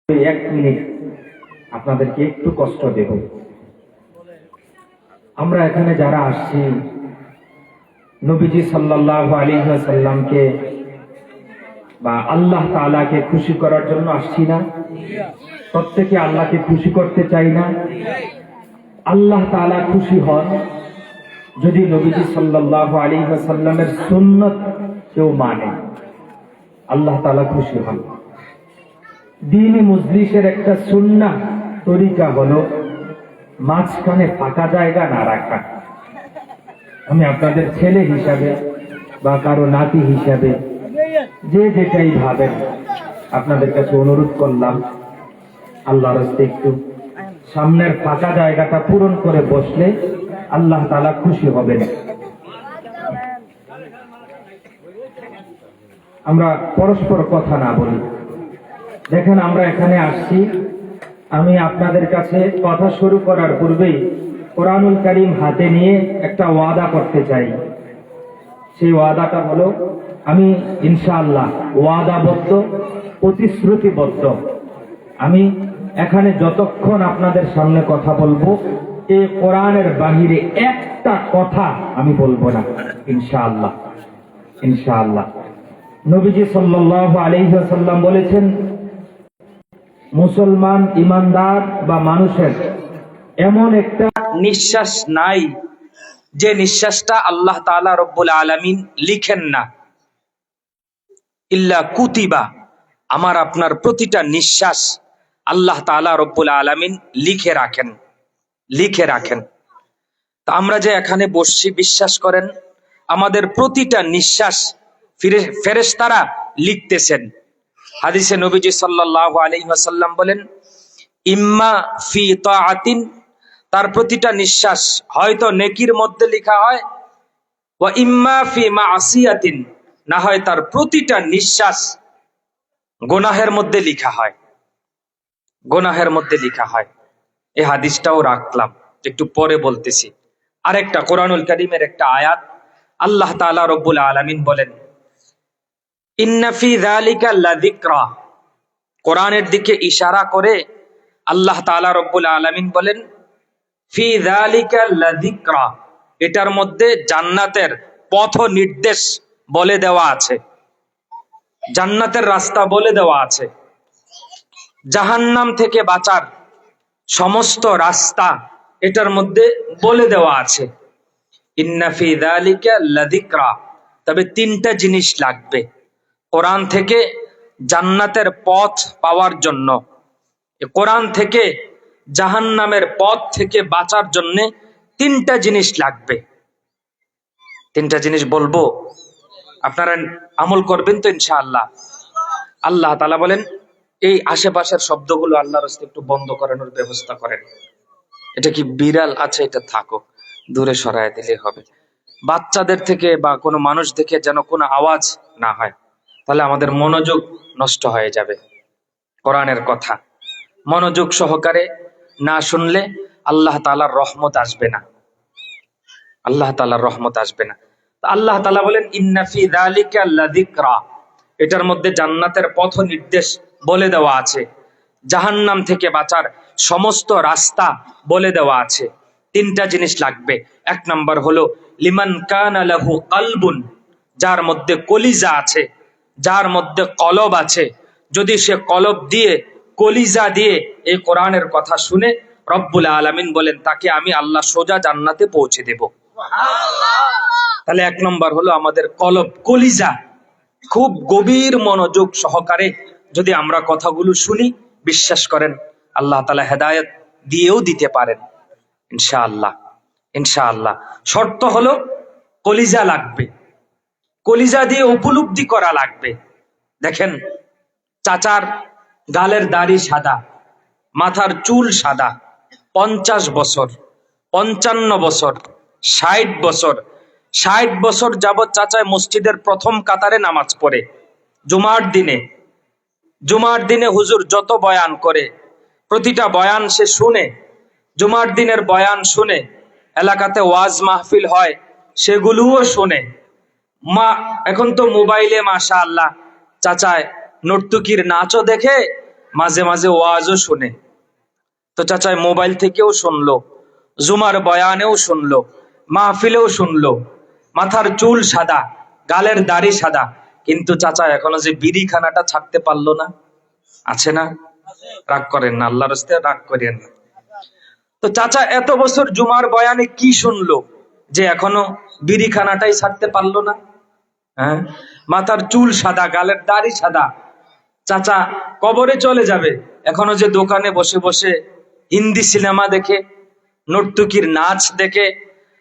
এক মিনিট আপনাদেরকে একটু কষ্ট দেব। আমরা এখানে যারা আসছি নবীজি সাল্লাল্লাহু আলাইহি ওয়াসাল্লামকে বা আল্লাহ তাআলাকে খুশি করার জন্য আসছি না? প্রত্যেকে আল্লাহকে খুশি করতে চাই না? আল্লাহ তাআলা খুশি হন যদি নবীজি সাল্লাল্লাহু আলাইহি ওয়াসাল্লামের সুন্নাত কেউ মানে। আল্লাহ তাআলা খুশি হন। দ্বীন মজলিসের একটা সুন্নাহ তরিকা হলো মাঝখানে ফাঁকা জায়গা না রাখা। আমি আপনাদের ছেলে হিসাবে বা কারো নাতি হিসাবে যে যেটাই ভাবেন আপনাদের কাছে অনুরোধ করলাম, আল্লাহর রাস্তে একটু সামনের ফাঁকা জায়গাটা পূরণ করে বসলে আল্লাহ তাআলা খুশি হবেন। আমরা পরস্পর কথা না বলি। দেখেন, আমরা এখানে আসছি, আমি আপনাদের কাছে কথা শুরু করার পূর্বেই কোরআনুল কারীম হাতে নিয়ে একটা ওয়াদা করতে চাই। সেই ওয়াদাটা হলো, আমি ইনশাআল্লাহ ওয়াদাবদ্ধ, প্রতিশ্রুতিবদ্ধ, আমি এখানে যতক্ষণ আপনাদের সামনে কথা বলবো এই কোরআনের বাহিরে একটা কথা আমি বলবো না, ইনশাআল্লাহ। ইনশাআল্লাহ। নবীজি সাল্লাল্লাহু আলাইহি ওয়াসাল্লাম বলেছেন, মুসলমান ইমানদার বা মানুষের এমন একটা নিঃশ্বাস নাই যে নিঃশ্বাসটা আল্লাহ তাআলা রব্বুল আলামিন লিখেন না। ইল্লা কুতিবা, আমার আপনার প্রতিটা নিঃশ্বাস আল্লাহ তাআলা রব্বুল আলামিন লিখে রাখেন। তা আমরা যে এখানে বসছি, বিশ্বাস করেন আমাদের প্রতিটা নিঃশ্বাস ফেরেশতারা লিখতেছেন। হাদিসে নবীজি সাল্লাল্লাহু আলাইহি ওয়াসাল্লাম বলেন, ইম্মা ফি তাআতিন, তার প্রতিটা নিঃশ্বাস হয়তো নেকির মধ্যে লেখা হয়, ওয়া ইম্মা ফি মাসিয়াতিন, না হয় তার প্রতিটা নিঃশ্বাস গুনাহের মধ্যে লেখা হয়, গুনাহের মধ্যে লেখা হয়। এই হাদিসটাও রাখলাম, একটু পরে বলতেছি। আরেকটা কোরআনুল কারীমের একটা আয়াত, আল্লাহ তাআলা রব্বুল আলামিন বলেন, ইন্না ফি যালিকা লাযিকরা, কোরআনের দিকে ইশারা করে আল্লাহ তাআলা রব্বুল আলামিন বলেন, ফি যালিকা লাযিকরা, এটার মধ্যে জান্নাতের পথ নির্দেশ বলে দেওয়া আছে, জান্নাতের রাস্তা বলে দেওয়া আছে, জাহান্নাম থেকে বাঁচার সমস্ত রাস্তা এটার মধ্যে বলে দেওয়া আছে। ইন্না ফি যালিকা লাযিকরা, তবে তিনটা জিনিস লাগবে কোরআন থেকে জান্নাতের পথ পাওয়ার জন্য, কোরআন থেকে জাহান্নামের পথ থেকে বাঁচার জন্য তিনটা জিনিস লাগবে। তিনটা জিনিস বলবো, আপনারা আমল করবেন তো ইনশাআল্লাহ। আল্লাহ তাআলা বলেন, এই আশেপাশের শব্দগুলো আল্লাহর রাস্তায় একটু বন্ধ করানোর ব্যবস্থা করেন। এটা কি বিড়াল আছে? এটা থাকো, দূরে সরায় দিলে হবে। বাচ্চাদের থেকে বা কোনো মানুষ দেখে যেন কোনো আওয়াজ না হয়, তাহলে আমাদের মনোযোগ নষ্ট হয়ে যাবে। কোরআনের কথা মনোযোগ সহকারে না শুনলে আল্লাহ তাআলার রহমত আসবে না, আল্লাহ তাআলার রহমত আসবে না। আল্লাহ তাআলা বলেন, ইন্না ফি যালিকা লাযিকরা, এটার মধ্যে জান্নাতের পথ নির্দেশ বলে দেওয়া আছে, জাহান্নাম থেকে বাঁচার সমস্ত রাস্তা বলে দেওয়া আছে। তিনটা জিনিস লাগবে। এক নাম্বার হলো লিমান কানা লাহু কলবুন, যার মধ্যে কলিজা আছে, যার মধ্যে কলব আছে, যদি সে কলব দিয়ে, কলিজা দিয়ে এই কোরআনের কথা শুনে, রব্বুল আলামিন বলেন তাকে আমি আল্লাহ সোজা জান্নাতে পৌঁছে দেব। তাহলে এক নম্বর হলো আমাদের কলব, কলিজা। খুব গভীর মনোযোগ সহকারে যদি আমরা কথাগুলো শুনি, বিশ্বাস করেন আল্লাহ তাআলা হেদায়েত দিয়েও দিতে পারেন ইনশাআল্লাহ। ইনশাআল্লাহ। শর্ত হলো কলিজা লাগবে, কলিজা দিয়ে উপলব্ধি করা লাগবে। দেখেন, চাচার গালের দাড়ি সাদা, মাথার চুল সাদা, 50 বছর, 55 বছর, 60 বছর, 60 বছর যাবৎ চাচায় মসজিদের প্রথম কাতারে নামাজ পড়ে। জুমার দিনে হুজুর যত বয়ান করে প্রতিটা বয়ান সে শুনে, জুমার দিনের বয়ান শুনে, এলাকাতে ওয়াজ মাহফিল হয় সেগুলোও শুনে। এখন তো মোবাইলে মাশাআল্লাহ চাচায় নর্তকীর নাচও দেখে, মাঝে মাঝে ওয়াজও শুনে। তো চাচাই মোবাইল থেকেও শুনলো, জুমার বয়ানেও শুনলো, মাহফিলেও শুনলো, মাথার চুল সাদা, গালের দাড়ি সাদা, কিন্তু চাচা এখনো যে বিড়িখানাটা ছাড়তে পারলো না। আছে না? রাগ করেন না, আল্লাহর রাস্তায় রাগ করেন না। তো চাচা এত বছর জুমার বয়ানে কি শুনলো যে এখনো বিড়িখানাটাই ছাড়তে পারলো না? হ্যাঁ, মাথার চুল সাদা, গালের দাড়ি সাদা, চাচা কবরে চলে যাবে, এখনো যে দোকানে বসে বসে হিন্দি সিনেমা দেখে, নর্তকীর নাচ দেখে,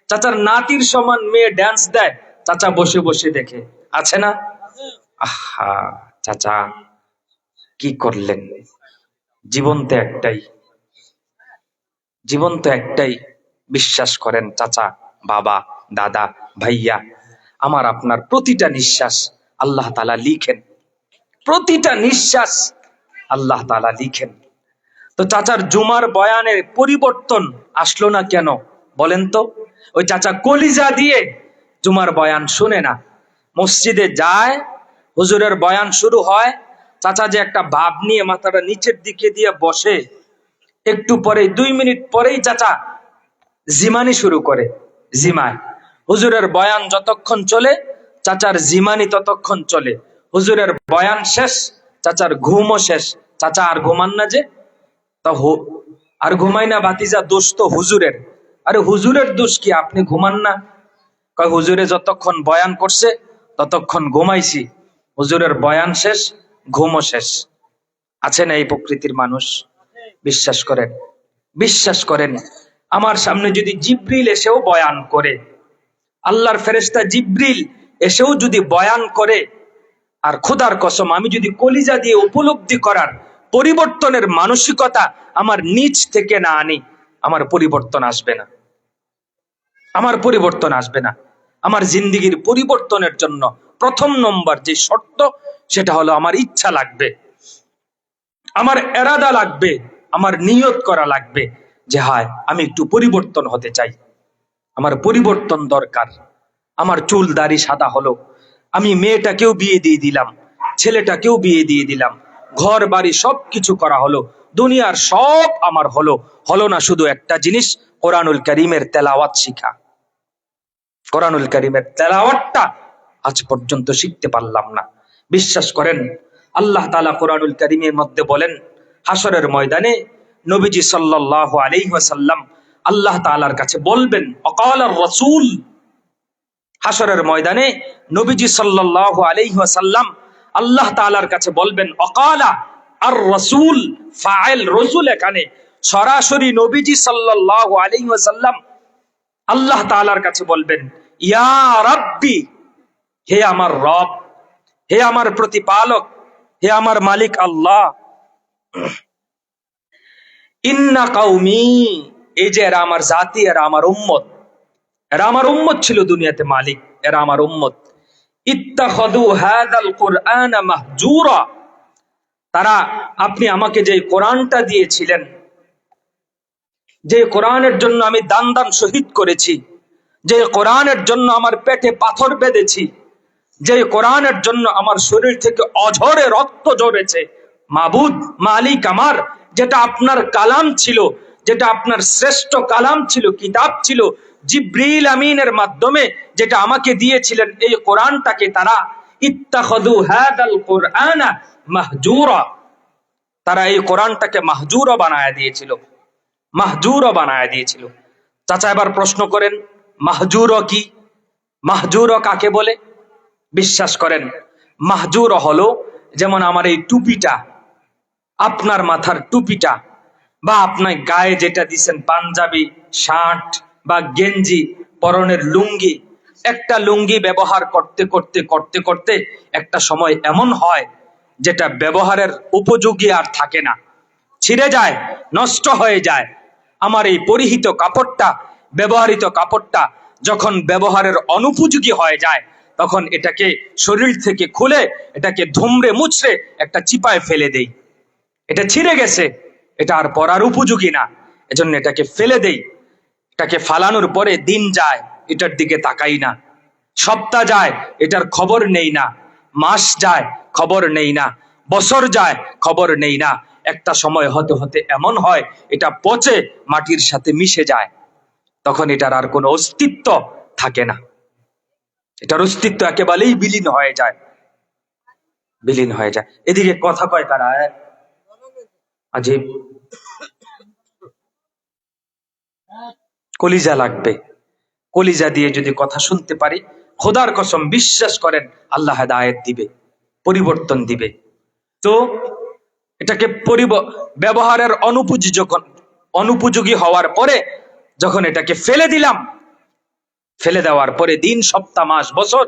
চাচার নাতির সমান মেয়ে ড্যান্স দেয়, চাচা বসে বসে দেখে। আছে না? আহা চাচা কি করলেন? জীবন তো একটাই, জীবন তো একটাই। বিশ্বাস করেন চাচা, বাবা, দাদা, ভাইয়া, আমার আপনার প্রতিটা নিঃশ্বাস আল্লাহ তাআলা লিখেন, প্রতিটা নিঃশ্বাস আল্লাহ তাআলা লিখেন। তো চাচার জুমার বয়ানের পরিবর্তন আসলো না কেন বলেন তো? ওই চাচা কলিজা দিয়ে জুমার বয়ান শুনে না। মসজিদে যায়, হুজুরের বয়ান শুরু হয়, চাচা যে একটা ভাব নিয়ে মাথাটা নিচের দিকে দিয়ে বসে, একটু পরে 2 মিনিট পরেই চাচা জিমানি শুরু করে, জিমায়। হুজুরের বয়ান যতক্ষণ চলে চাচার জিমানি ততক্ষণ চলে। হুজুরের বয়ান শেষ, চাচার ঘুমও শেষ। চাচা আর ঘুমান না যে? তা আর ঘুমাই না ভাতিজা, দোষ তো হুজুরের। আরে হুজুরের দোষ কি, আপনি ঘুমান না? কয় হুজুরে যতক্ষণ বয়ান করছে ততক্ষণ ঘুমাইছি, হুজুরের বয়ান শেষ, ঘুমও শেষ। আছে না এই প্রকৃতির মানুষ? বিশ্বাস করেন, বিশ্বাস করেন, আমার সামনে যদি জিব্রিল এসেও বয়ান করে, আল্লাহর ফেরেশতা জিব্রিল এসেও যদি বয়ান করে, আর খোদার কসম আমি যদি কলিজা দিয়ে উপলব্ধি করার পরিবর্তনের মানসিকতা আমার নিজ থেকে না আনি, আমার পরিবর্তন আসবে না, আমার পরিবর্তন আসবে না। আমার জিন্দিগির পরিবর্তনের জন্য প্রথম নম্বর যে শর্ত, সেটা হলো আমার ইচ্ছা লাগবে, আমার এরাদা লাগবে, আমার নিয়ত করা লাগবে যে হায় আমি একটু পরিবর্তন হতে চাই, আমার পরিবর্তন দরকার। আমার চুল দাড়ি সাদা হলো, আমি মেয়েটাকেও বিয়ে দিয়ে দিলাম, ছেলেটাকেও বিয়ে দিয়ে দিলাম, ঘর বাড়ি সবকিছু করা হলো, দুনিয়ার সব আমার হলো, হলো না শুধু একটা জিনিস, কোরআনুল কারীমের তেলাওয়াত শিখা। কোরআনুল কারীমের তেলাওয়াতটা আজ পর্যন্ত শিখতে পারলাম না। বিশ্বাস করেন, আল্লাহ তাআলা কোরআনুল কারীমের মধ্যে বলেন, হাসরের ময়দানে নবীজি সাল্লাল্লাহু আলাইহি ওয়াসাল্লাম আল্লাহ তাআলার কাছে বলবেন, অকালার রাসূল, হাসরের ময়দানে নবীজি সাল্লাল্লাহু আলাইহি ওয়াসাল্লাম আল্লাহ তাআলার কাছে বলবেন, অকালা আর রাসূল, ফাইল রাসূল, এখানে সরাসরি নবীজি সাল্লাল্লাহু আলাইহি ওয়াসাল্লাম আল্লাহ তাআলার কাছে বলবেন, ইয়া রাব্বি, হে আমার রব, হে আমার প্রতিপালক, হে আমার মালিক আল্লাহ, ইন্না কওমি, এই যে এরা আমার জাতি, এরা আমার উম্মত, এরা আমার উম্মত ছিল দুনিয়াতে, মালিক এরা আমার উম্মত, ইত্তাখাযু হাযাল কুরআনা মাহজুরা, তারা আপনি আমাকে যে কোরআনটা দিয়েছিলেন, যে কোরআনের জন্য আমি দান দান শহীদ করেছি, যে কোরআনের জন্য আমার পেটে পাথর বেঁধেছি, যে কোরআনের জন্য আমার শরীর থেকে অঝরে রক্ত ঝরেছে, মাবুদ মালিক আমার, যেটা আপনার কালাম ছিল, যেটা আপনার শ্রেষ্ঠ কালাম ছিল, কিতাব ছিল, জিব্রিল আমিনের মাধ্যমে যেটা আমাকে দিয়েছিলেন, এই কোরআনটাকে তারা ইত্তাখাযু হাযাল কুরআনা মাহজুরা, তারা এই কোরআনটাকে মাহজুরা বানায় দিয়েছিল, মাহজুরা বানায় দিয়েছিল। চাচা এবার প্রশ্ন করেন, মাহজুরা কি? মাহজুরা কাকে বলে? বিশ্বাস করেন, মাহজুরা হলো যেমন আমার এই টুপিটা, আপনার মাথার টুপিটা, বা আপনার গায়ে যেটা দিচ্ছেন পাঞ্জাবি শার্ট বা গেঞ্জি, পরনের লুঙ্গি, একটা লুঙ্গি ব্যবহার করতে করতে করতে করতে একটা সময় এমন হয় যেটা ব্যবহারের উপযোগী আর থাকে না, ছিঁড়ে যায়, নষ্ট হয়ে যায়। আমার এই পরিহিত কাপড়টা, ব্যবহৃত কাপড়টা যখন ব্যবহারের অনুপযোগী হয়ে যায়, তখন এটাকে শরীর থেকে খুলে এটাকে ধুমড়ে মুচড়ে একটা চিপায় ফেলে দেই। এটা ছিঁড়ে গেছে, এটা আর পরার উপযোগী না, এজন্য এটাকে ফেলে দেই। এটাকে ফালানোর পরে দিন যায়, এটার দিকে তাকাই না, সপ্তাহ যায়, এটার খবর নেই না, মাস যায়, খবর নেই না, বছর যায়, খবর নেই না। একটা সময় হতে হতে এমন হয় এটা পচে মাটির সাথে মিশে যায়, তখন এটার আর কোনো অস্তিত্ব থাকে না, এটার অস্তিত্ব একেবারেই বিলীন হয়ে যায়, বিলীন হয়ে যায়। এদিকে কথা কয় কারা? আজীব, কলিজা লাগবে, কলিজা দিয়ে যদি কথা শুনতে পারি, খোদার কসম বিশ্বাস করেন আল্লাহ হেদায়েত দিবে, পরিবর্তন দিবে। তো এটাকে ব্যবহারের অনুপযোগী হওয়ার পরে যখন এটাকে ফেলে দিলাম, ফেলে দেওয়ার পরে দিন সপ্তাহ মাস বছর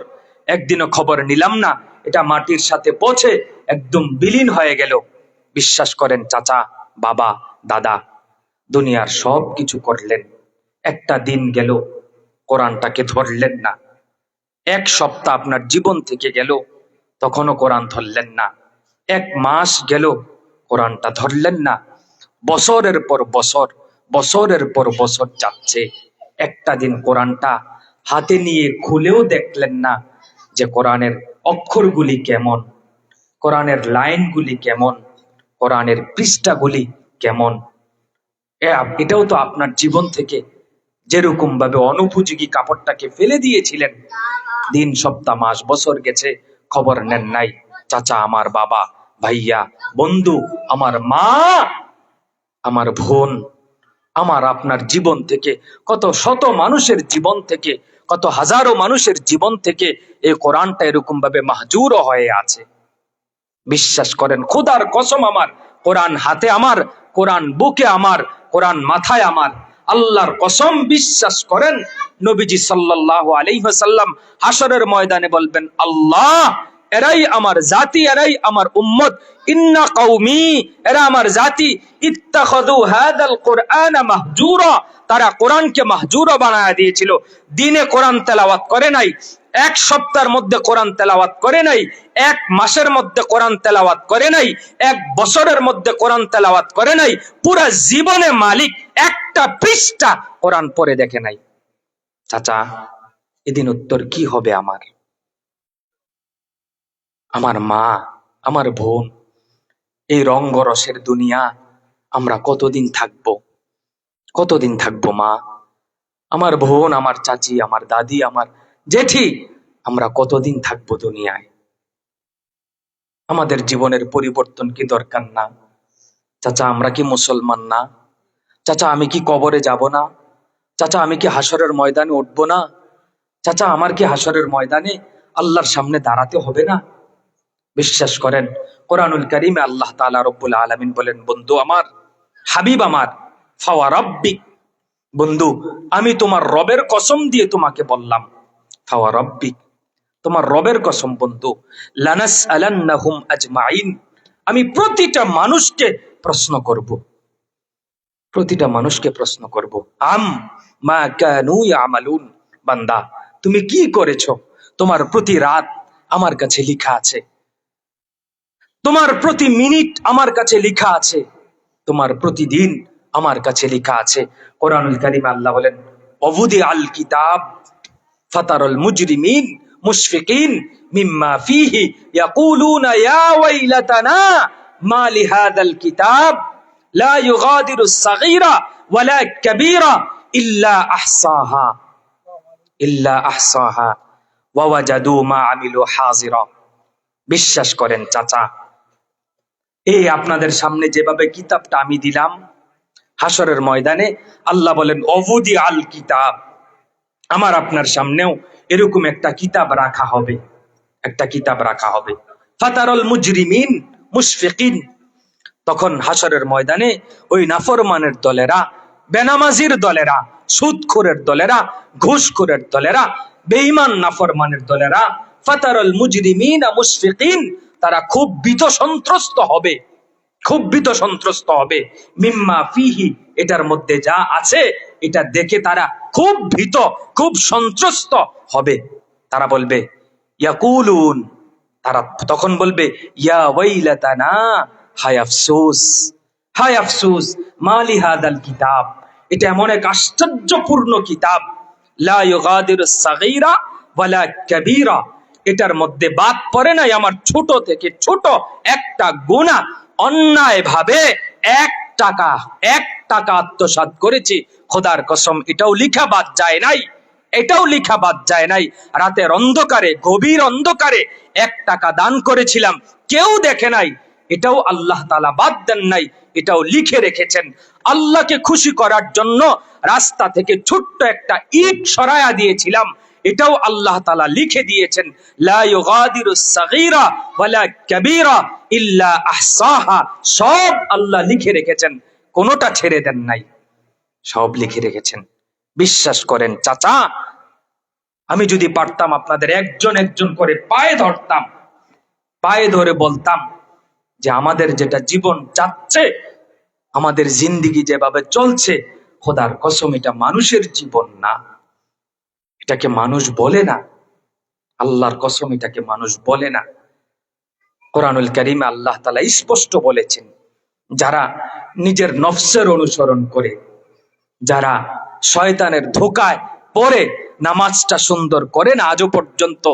একদিনও খবর নিলাম না, এটা মাটির সাথে পৌঁছে একদম বিলীন হয়ে গেল। বিশ্বাস করেন চাচা, বাবা, দাদা, দুনিয়ার সব কিছু করলেন, একটা দিন গেল কোরআনটাকে ধরলেন না, এক সপ্তাহ আপনার জীবন থেকে গেল তখনও কোরআন ধরলেন না, এক মাস গেল কোরআনটা ধরলেন না, বছরের পর বছর, বছরের পর বছর যাচ্ছে, একটা দিন কোরআনটা হাতে নিয়ে খুলেও দেখলেন না যে কোরআনের অক্ষরগুলি কেমন, কোরআনের লাইনগুলি কেমন, কোরআনের পৃষ্ঠাগুলি কেমন। এটাও তো আপনার জীবন থেকে যেরকম ভাবে অনুপযোগী কাপড়টাকে ফেলে দিয়েছিলেন, দিন সপ্তাহ মাস বছর গেছে, খবর নেন নাই। চাচা, আমার বাবা, ভাইয়া, বন্ধু, আমার মা, আমার বোন, আমার আপনার জীবন থেকে, কত শত মানুষের জীবন থেকে, কত হাজারো মানুষের জীবন থেকে এই কোরআনটা এরকম ভাবে মাহজুর হয়ে আছে। বিশ্বাস করেন খোদার কসম, আমার কোরআন হাতে, আমার কোরআন বুকে, আমার কোরআন মাথায়, আমার আল্লাহর কসম বিশ্বাস করেন নবীজি সাল্লাল্লাহু আলাইহি ওয়াসাল্লাম হাশরের ময়দানে বলবেন, আল্লাহ, এরাই আমার জাতি, এরাই আমার উম্মত, ইন্না কওমি, এরা আমার জাতি, ইত্তাখাযু হাযাল কুরআনা মাহজুরা, তারা কোরআনকে মাহজুরা বানায় দিয়েছিল। দিনে কোরআন তেলাওয়াত করে নাই, এক সপ্তাহের মধ্যে কোরআন তেলাওয়াত করে নাই, এক মাসের মধ্যে কোরআন তেলাওয়াত করে নাই, এক বছরের মধ্যে কোরআন তেলাওয়াত করে নাই, পুরা জীবনে মালিক একটা পৃষ্ঠা কোরআন পড়ে দেখে নাই। চাচা, এদিন উত্তর কি হবে আমার? আমার মা, আমার বোন, এই রঙ্গরসের দুনিয়া আমরা কতদিন থাকবো? কতদিন থাকবো মা, আমার বোন, আমার চাচি, আমার দাদি, আমার জেঠি, আমরা কতদিন থাকবো দুনিয়ায়? আমাদের জীবনের পরিবর্তন কি দরকার না? চাচা, আমরা কি মুসলমান না? চাচা, আমি কি কবরে যাব না? চাচা, আমি কি হাসরের ময়দানে উঠবো না? চাচা, আমার কি হাসরের ময়দানে আল্লাহর সামনে দাঁড়াতে হবে না? বিশ্বাস করেন কোরআনুল কারীমে আল্লাহ তাআলা রব্বুল আলামিন বলেন, বন্ধু আমার, হাবিব আমার, ফাওয়া রাব্বিক, বন্ধু আমি তোমার রবের কসম দিয়ে তোমাকে বললাম, ফাওয়া রাব্বিক, তোমার রবের কসম বন্ধু, লানাসআলান্নাহুম আজমাইন, আমি প্রতিটা মানুষকে প্রশ্ন করব, প্রতিটা মানুষকে প্রশ্ন করব, মা কানু ইয়ামালুন, বান্দা তুমি কি করেছো? তোমার প্রতি রাত আমার কাছে লেখা আছে, তোমার প্রতি মিনিট আমার কাছে লেখা আছে, তোমার প্রতিদিন আমার কাছে লেখা আছে। কোরআনুল কারীমে আল্লাহ বলেন, ওয়াদি আল কিতাব ফাতারাল মুজরিমিন মুশফিকিন মিম্মা ফীহি ইয়াকুলুনা ইয়া ওয়াইলাতানা মা লিহাযাল কিতাব লা ইউগাদিরু সাগীরা ওয়ালা কাবীরা ইল্লা আহসাহা ওয়া ওয়াজাদু মা আমিলু হাযিরা। বিশ্বাস করেন চাচা, এই আপনাদের সামনে যেভাবে কিতাবটা আমি দিলাম, হাসরের ময়দানে আল্লাহ বলেন, ওয়াদি আল কিতাব, আমার আপনার সামনেও এরকম একটা কিতাব রাখা হবে, একটা কিতাব রাখা হবে। ফাতারাল মুজরিমিন মুশফিকিন, তখন হাসরের ময়দানে ওই নাফরমানের দলেরা, বেনামাজির দলেরা, সুদখোরের দলেরা, ঘুষখোরের দলেরা, বেঈমান নাফরমানের দলেরা, ফাতারাল মুজরিমিনা মুশফিকিন, তারা খুব ভীত সন্ত্রস্ত হবে, খুব ভীত সন্ত্রস্ত হবে, মিম্মা ফিহি, এটার মধ্যে যা আছে এটা দেখে তারা খুব ভীত, খুব সন্ত্রস্ত হবে। তারা বলবে, ইয়াকুলুন, তারা তখন বলবে, ইয়া ওয়াইলাতানা, হায় আফসোস, হায় আফসোস, মা লিহাযাল কিতাব, এটা এমন এক আশ্চর্যপূর্ণ কিতাব, লা ইউগাদিরু সাগীরা ওয়ালা কাবীরা, এটার মধ্যে বাদ পড়ে নাই আমার ছোট থেকে ছোট একটা গুনাহ, অন্যায় ভাবে 1 টাকা আত্মসাৎ করেছি, খোদার কসম এটাও লিখা বাদ যায় নাই, এটাও লিখা বাদ যায় নাই। রাতের অন্ধকারে, গভীর অন্ধকারে 1 টাকা দান করেছিলাম, কেউ দেখে নাই, এটাও আল্লাহ তাআলা বাদ দেন নাই, এটাও লিখে রেখেছেন। আল্লাহকে খুশি করার জন্য রাস্তা থেকে ছোট্ট একটা ইট সরায়া দিয়েছিলাম, এটাও আল্লাহ তাআলা লিখে দিয়েছেন। লা ইউগাদিরু সাগীরা ওয়ালা কাবীরা ইল্লা আহসাহা, সব আল্লাহ লিখে রেখেছেন, কোনোটা ছেড়ে দেন নাই, সব লিখে রেখেছেন। বিশ্বাস করেন চাচা, আমি যদি পারতাম আপনাদের একজন একজন করে পায়ে ধরতাম, পায়ে ধরে বলতাম যে আমাদের যেটা জীবন যাচ্ছে, আমাদের জিন্দেগি যেভাবে চলছে, খোদার কসম এটা মানুষের জীবন না, এটাকে মানুষ বলে না, আল্লাহর কসম এটাকে মানুষ বলে না। কোরআনুল কারীমে আল্লাহ তাআলা স্পষ্ট বলেছেন, যারা নিজের নফসের অনুসরণ করে, যারা শয়তানের ধোকায় পড়ে নামাজটা সুন্দর করে না, আজও পর্যন্ত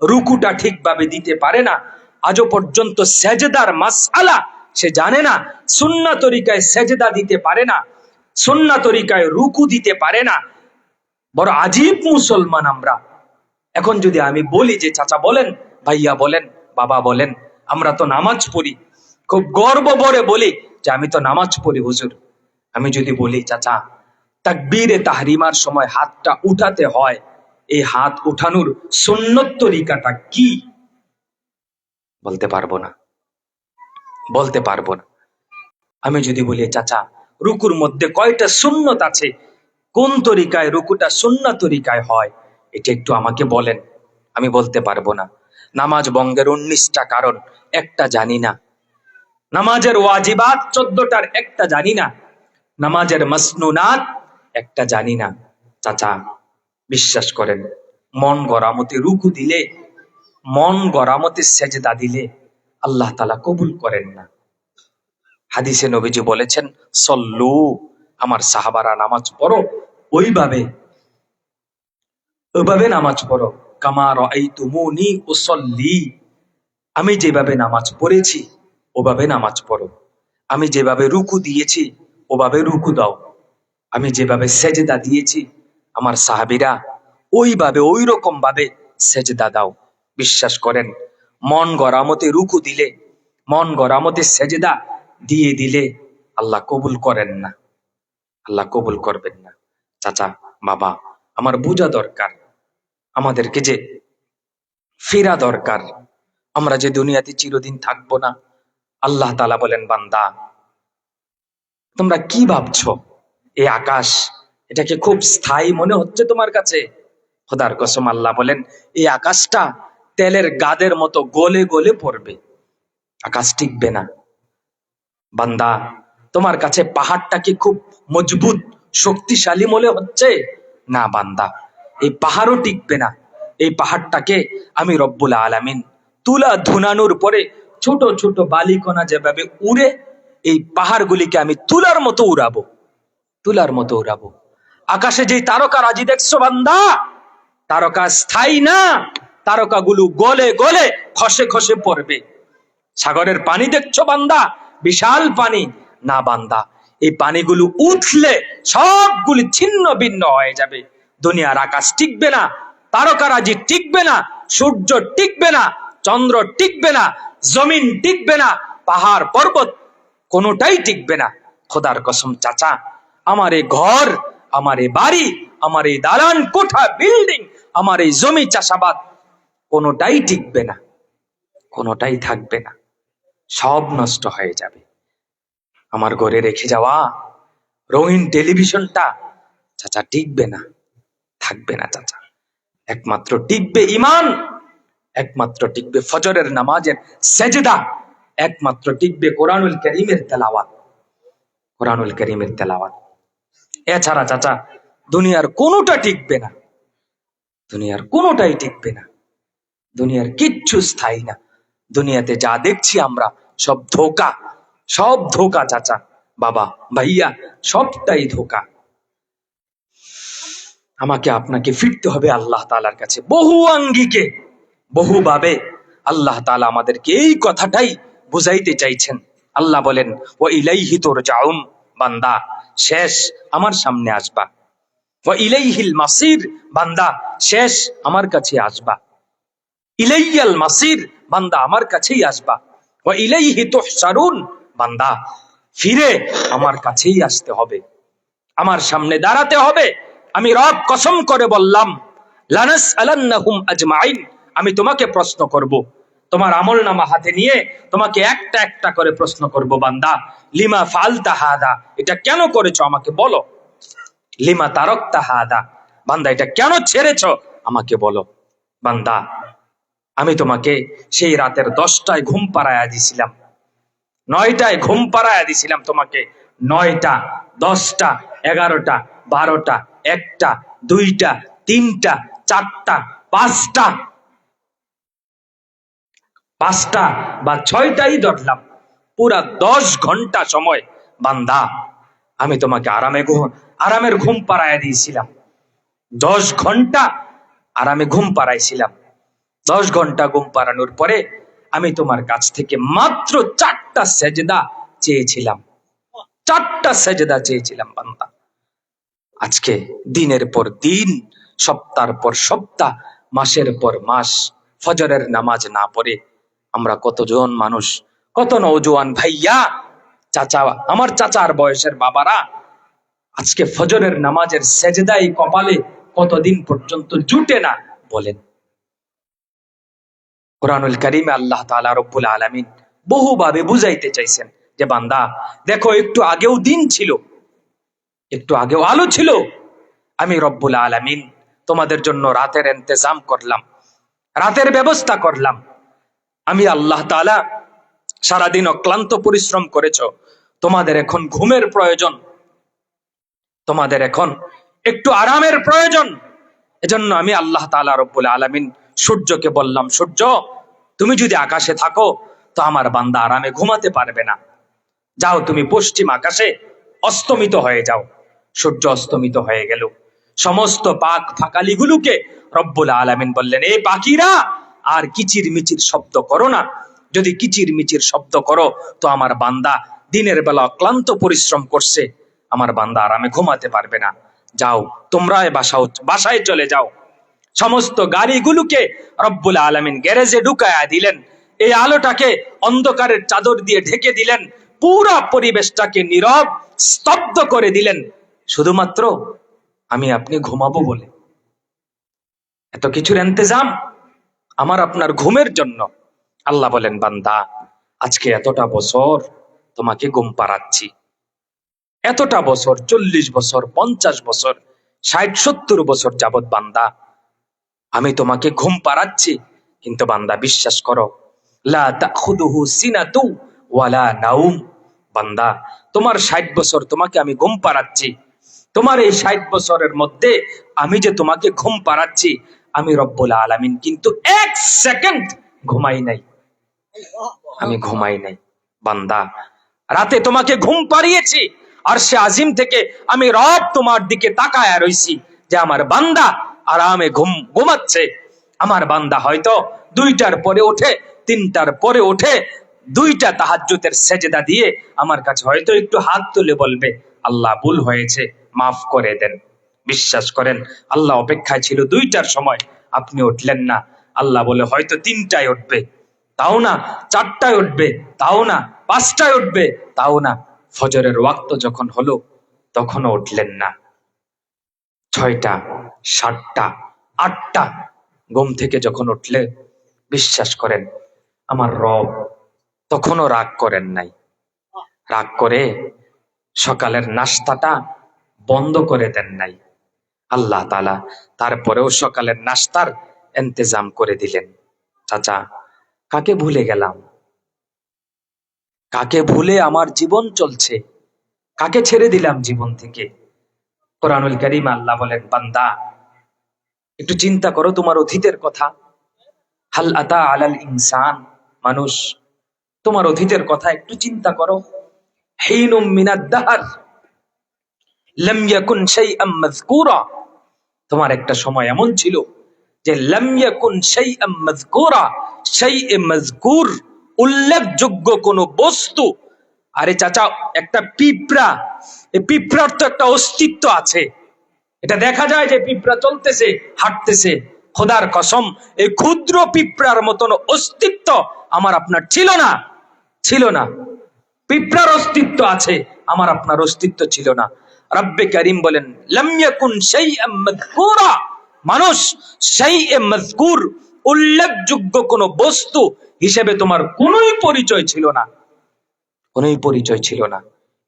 রুকুটা ঠিকভাবে দিতে পারে না, আজও পর্যন্ত সেজদার মাসআলা সে জানে না, সুন্নাহ তরিকায় সেজদা দিতে পারে না, সুন্নাহ তরিকায় রুকু দিতে পারে না, বড় আজীব মুসলমান আমরা। এখন যদি আমি বলি যে চাচা বলেন, ভাইয়া বলেন, বাবা বলেন, আমরা তো নামাজ পড়ি, খুব গর্ব ভরে বলি যে আমি তো নামাজ পড়ি হুজুর। আমি যদি বলি চাচা তাকবীরে তাহরিমার সময় হাতটা উঠাতে হয়, এই হাত উঠানোর সুন্নত তরিকাটা কি? বলতে পারবো না, বলতে পারবো না। আমি যদি বলি চাচা রুকুর মধ্যে কয়টা সুন্নত আছে, কোন তরিকায় রুকুটা সুন্নাহ তরিকায় হয়, এটা একটু আমাকে বলেন, আমি বলতে পারবো না। নামাজ ভঙ্গের 19টা কারণ একটা জানি না, নামাজের ওয়াজিবাত 14টার একটা জানি না, নামাজের মাসনুনাত একটা জানি না। চাচা বিশ্বাস করেন, মন গড়ামতে রুকু দিলে, মন গড়ামতে সেজদা দিলে আল্লাহ তাআলা কবুল করেন না। হাদিসে নবীজি বলেছেন, সল্লু, আমার সাহাবারা নামাজ পড়ো ওইভাবে, ওইভাবে নামাজ পড়ো, কামা রাআইতুমুনি উসাল্লি, আমি যেভাবে নামাজ পড়েছি ওভাবে নামাজ পড়ো, আমি যেভাবে রুকু দিয়েছি ওভাবে রুকু দাও, আমি যেভাবে সেজদা দিয়েছি আমার সাহাবীরা ওইভাবে ওই রকম ভাবে সেজদা দাও। বিশ্বাস করেন, মন গড়ামতে রুকু দিলে, মন গড়ামতে সেজদা দিয়ে দিলে আল্লাহ কবুল করেন না, আল্লাহ কবুল করবেন না। চাচা বাবা আমার বোঝা দরকার, আমাদেরকে যে ফেরা দরকার, আমরা যে দুনিয়াতে চিরদিন থাকবো না। আল্লাহ তাআলা বলেন, বান্দা তোমরা কি ভাবছো এই আকাশ, এটাকে খুব স্থায়ী মনে হচ্ছে তোমার কাছে? খোদার কসম আল্লাহ বলেন, এই আকাশটা তেলের গাদের মতো গলে গলে পড়বে, আকাশ টিকবে না। বান্দা তোমার কাছে পাহাড়টা কি খুব মজবুত শক্তিশালী মনে হচ্ছে? না বান্দা, এই পাহাড়ও টিকবে না। এই পাহাড়টাকে আমি রব্বুল আলামিন তুলা ধুনানোর পরে ছোট ছোট বালিকণা যেভাবে উড়ে, এই পাহাড়গুলিকে আমি তুলার মতো উড়াবো, তুলার মতো উড়াবো। আকাশে যে তারকা রাজি দেখছো বান্দা, তারকা স্থায়ী না, তারকাগুলো গলে গলে খসে খসে পড়বে। সাগরের পানি দেখছো বান্দা, বিশাল পানি না বান্দা, এই পানিগুলো উঠলে সবগুলি ছিন্ন ভিন্ন হয়ে যাবে। দুনিয়ার আকাশ টিকবে না, তারকারাজি টিকবে না, সূর্য টিকবে না, চন্দ্র টিকবে না, জমিন টিকবে না, পাহাড় পর্বত কোনোটাই টিকবে না। খোদার কসম চাচা, আমার এই ঘর, আমার এই বাড়ি, আমার এই দালান কোঠা বিল্ডিং, আমার এই জমি চাষাবাদ কোনোটাই টিকবে না, কোনোটাই থাকবে না, সব নষ্ট হয়ে যাবে। আমার ঘরে রেখে যাওয়া রঙিন টেলিভিশনটা চাচা টিকবে না, থাকবে না চাচা। একমাত্র টিকবে ঈমান, একমাত্র টিকবে ফজরের নামাজের সেজদা, একমাত্র টিকবে কোরআনুল কারীমের তেলাওয়াত, কোরআনুল কারীমের তেলাওয়াত। এছাড়া চাচা দুনিয়ার কোনোটা টিকবে না, দুনিয়ার কোনোটাই টিকবে না, দুনিয়ার কিচ্ছু স্থায়ী না। দুনিয়াতে যা দেখছি আমরা সব ধোঁকা, সব ধোঁকা চাচা বাবা ভাইয়া, সবটাই ধোঁকা। আমাকে আপনাকে ফিরতে হবে আল্লাহ তাআলার কাছে, বহু আঙ্গিকে বহুভাবে আল্লাহ তাআলা আমাদেরকে এই কথাটাই বুঝাইতে চাইছেন। আল্লাহ বলেন ওয়া ইলাইহি তুরজাউন, বান্দা শেষ আমার সামনে আসবা। ওয়া ইলাইহিল মাসির, বান্দা শেষ আমার কাছে আসবা। ইলাইয়াল মাসির, বান্দা আমার কাছেই আসবা। ওয়া ইলাইহি তুহশারুন, বান্দা ফিরে আমার কাছেই আসতে হবে, আমার সামনে দাঁড়াতে হবে। আমি রব কসম করে বললাম, লানাসআলান্নাহুম আজমাইন, আমি তোমাকে প্রশ্ন করব, তোমার আমলনামা হাতে নিয়ে তোমাকে একটা একটা করে প্রশ্ন করব, বান্দা লিমা ফালতা হাদা, এটা কেন করেছো আমাকে বলো। লিমা তারাকতা হাদা, বান্দা এটা কেন ছেড়েছো আমাকে বলো। বান্দা আমি তোমাকে সেই রাতের 10টায় ঘুম পাড়ায়া দিছিলাম, 9টায় ঘুম পাড়ায়া দিছিলাম তোমাকে, 9টা, 10টা, 11টা, 12টা, 1টা, 2টা, 3টা, 4টা, 5টা বা 6টাই ধরলাম, পুরা 10 ঘন্টা সময় বান্দা আমি তোমাকে আরামের ঘুম পাড়ায়া দিয়েছিলাম। 10 ঘন্টা আরামে ঘুম পাড়াইছিলাম। 10 ঘন্টা ঘুম পাড়ানোর পরে আমি তোমার কাছ থেকে মাত্র 4টা সেজদা চেয়েছিলাম, 4টা সেজদা চেয়েছিলাম বান্দা। আজকে দিনের পর দিন, সপ্তাহের পর সপ্তাহ, মাসের পর মাস ফজরের নামাজ না পড়ে আমরা কতজন মানুষ, কত নওজোয়ান ভাইয়া, চাচা, আমার চাচার বয়সের বাবারা আজকে ফজরের নামাজের সেজদাই কপালে কতদিন পর্যন্ত জুটে না বলেন। কুরআনুল কারীমে আল্লাহ তাআলা রব্বুল আলামিন বহুভাবে বুঝাইতে চাইছেন যে বান্দা দেখো, একটু আগেও দিন ছিল, একটু আগেও আলো ছিল, আমি রব্বুল আলামিন তোমাদের জন্য রাতের ইন্তজাম করলাম, রাতের ব্যবস্থা করলাম। আমি আল্লাহ তাআলা সারাদিন অক্লান্ত পরিশ্রম করেছো, তোমাদের এখন ঘুমের প্রয়োজন, তোমাদের এখন একটু আরামের প্রয়োজন। এজন্য আমি আল্লাহ তাআলা রব্বুল আলামিন সূর্যকে বললাম, সূর্য তুমি যদি আকাশে থাকো তো আমার বান্দা আরামে ঘুমাতে পারবে না, যাও তুমি পশ্চিম আকাশে অস্তমিত হয়ে যাও। সূর্য অস্তমিত হয়ে গেল। সমস্ত পাক ফাঁকালিগুলোকে রব্বুল আলামিন বললেন, এই পাখিরা আর কিচির মিচির শব্দ করো না, যদি কিচির মিচির শব্দ করো তো আমার বান্দা দিনের বেলা ক্লান্ত পরিশ্রম করছে, আমার বান্দা আরামে ঘুমাতে পারবে না, যাও তোমরা বাসায় চলে যাও। সমস্ত গাড়িগুলোকে রব্বুল আলামিন গ্যারেজে ঢুকায়া দিলেন, এই আলোটাকে অন্ধকারের চাদর দিয়ে ঢেকে দিলেন, পুরা পরিবেশটাকে নীরব স্তব্ধ করে দিলেন, শুধুমাত্র আমি আপনি ঘুমাবো বলে। এত কিছুর ইন্তজাম আমার আপনার ঘুমের জন্য। আল্লাহ বলেন, বান্দা আজকে এতটা বছর তোমাকে ঘুম পাড়াচ্ছি, এতটা বছর, 40 বছর, 50 বছর, 60-70 বছর যাবত বান্দা আমি তোমাকে ঘুম পাড়াচ্ছি, কিন্তু বান্দা বিশ্বাস করো, লা তাখুদুহু সিনাতু ওয়ালা নাউম, বান্দা তোমার 60 বছর তোমাকে আমি ঘুম পাড়াচ্ছি, তোমার এই 60 বছরের মধ্যে আমি যে তোমাকে ঘুম পাড়াচ্ছি, আমি রব্বুল আলামিন কিন্তু 1 সেকেন্ড ঘুমাই নাই, আমি ঘুমাই নাই। বান্দা রাতে তোমাকে ঘুম পাড়িয়েছি, আর সে আজিম থেকে আমি রব তোমার দিকে তাকায়া রইছি যে আমার বান্দা আরামে ঘুমাচ্ছে। আমার বান্দা হয়তো 2টার পরে ওঠে, 3টার পরে ওঠে, 2টা তাহাজ্জুদের সেজদা দিয়ে আমার কাছে হয়তো একটু হাত তুলে বলবে, আল্লাহ ভুল হয়েছে, মাফ করে দেন। বিশ্বাস করেন, আল্লাহ অপেক্ষায় ছিল 2টার সময়, আপনি উঠলেন না। আল্লাহ বলে হয়তো 3টায় উঠবে, তাও না, 4টায় উঠবে, তাও না, 5টায় উঠবে, তাও না। ফজরের ওয়াক্ত যখন হলো তখনও উঠলেন না। 6টা, 7টা, 8টা ঘুম থেকে যখন উঠলে, বিশ্বাস করেন আমার রব তখনও রাগ করেন নাই। রাগ করে সকালের নাস্তাটা বন্ধ করে দেন নাই। আল্লাহ তাআলা তারপরেও সকালের নাস্তার ইন্তজাম করে দিলেন। চাচা, কাকে ভুলে গেলাম? কাকে ভুলে আমার জীবন চলছে? কাকে ছেড়ে দিলাম জীবন থেকে? কুরআনুল কারীম আল্লাহ বলেন, বান্দা একটু চিন্তা করো তোমার অতীতের কথা। হাল আতা আলাল ইনসান, মানুষ তোমার অতীতের কথা একটু চিন্তা করো। হিনুম মিনাদ দাহর লাম ইয়াকুন শাইআম মাযকুরা, তোমার একটা সময় এমন ছিল যে লাম ইয়াকুন শাইআম মাযকুরা, শাইএ মাযকুর উল্লেখযোগ্য কোন বস্তু আরে চাচা, একটা পিঁপড়া, এই পিঁপড়ার তো একটা অস্তিত্ব আছে, এটা দেখা যায় যে পিঁপড়া চলতেছে, হাঁটতেছে। খোদার কসম, এই ক্ষুদ্র পিঁপড়ার মতন অস্তিত্ব আমার আপনার ছিল না, ছিল না। পিঁপড়ার অস্তিত্ব আছে, আমার আপনার অস্তিত্ব ছিল না। রব্বে কারীম বলেন, লাম ইয়াকুন শাইআম মাযকুরা, মানুষ শাইএ মাযকুর, উল্লেখযোগ্য কোন বস্তু হিসেবে তোমার কোনোই পরিচয় ছিল না, কোনোই পরিচয় ছিল না।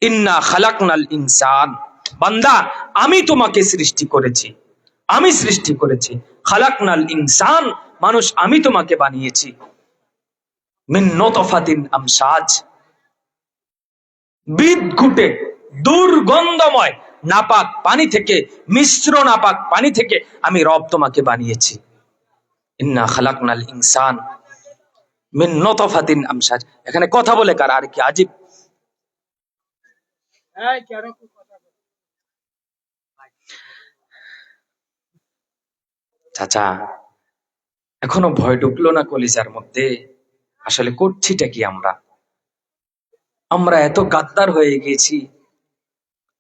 ইন্না খালাকনাল ইনসান, বান্দা আমি তোমাকে সৃষ্টি করেছি, আমি সৃষ্টি করেছি। খালাকনাল ইনসান, মানুষ আমি তোমাকে বানিয়েছি। মিন নুতফাতিন আমসাজ, বিদঘুটে দুর্গন্ধময় নাপাক পানি থেকে, মিশ্র নাপাক পানি থেকে আমি রব তোমাকে বানিয়েছি। ইন্না খালাকনাল ইনসান মিন নুতফাতিন আমসাজ। এখানে কথা বলে কারা? আর কি আজীব! চাচা, এখনো ভয় ঢুকলো না কলিজার মধ্যে? আসলে করছিটা কি আমরা? আমরা এত গাদ্দার হয়ে গিয়েছি,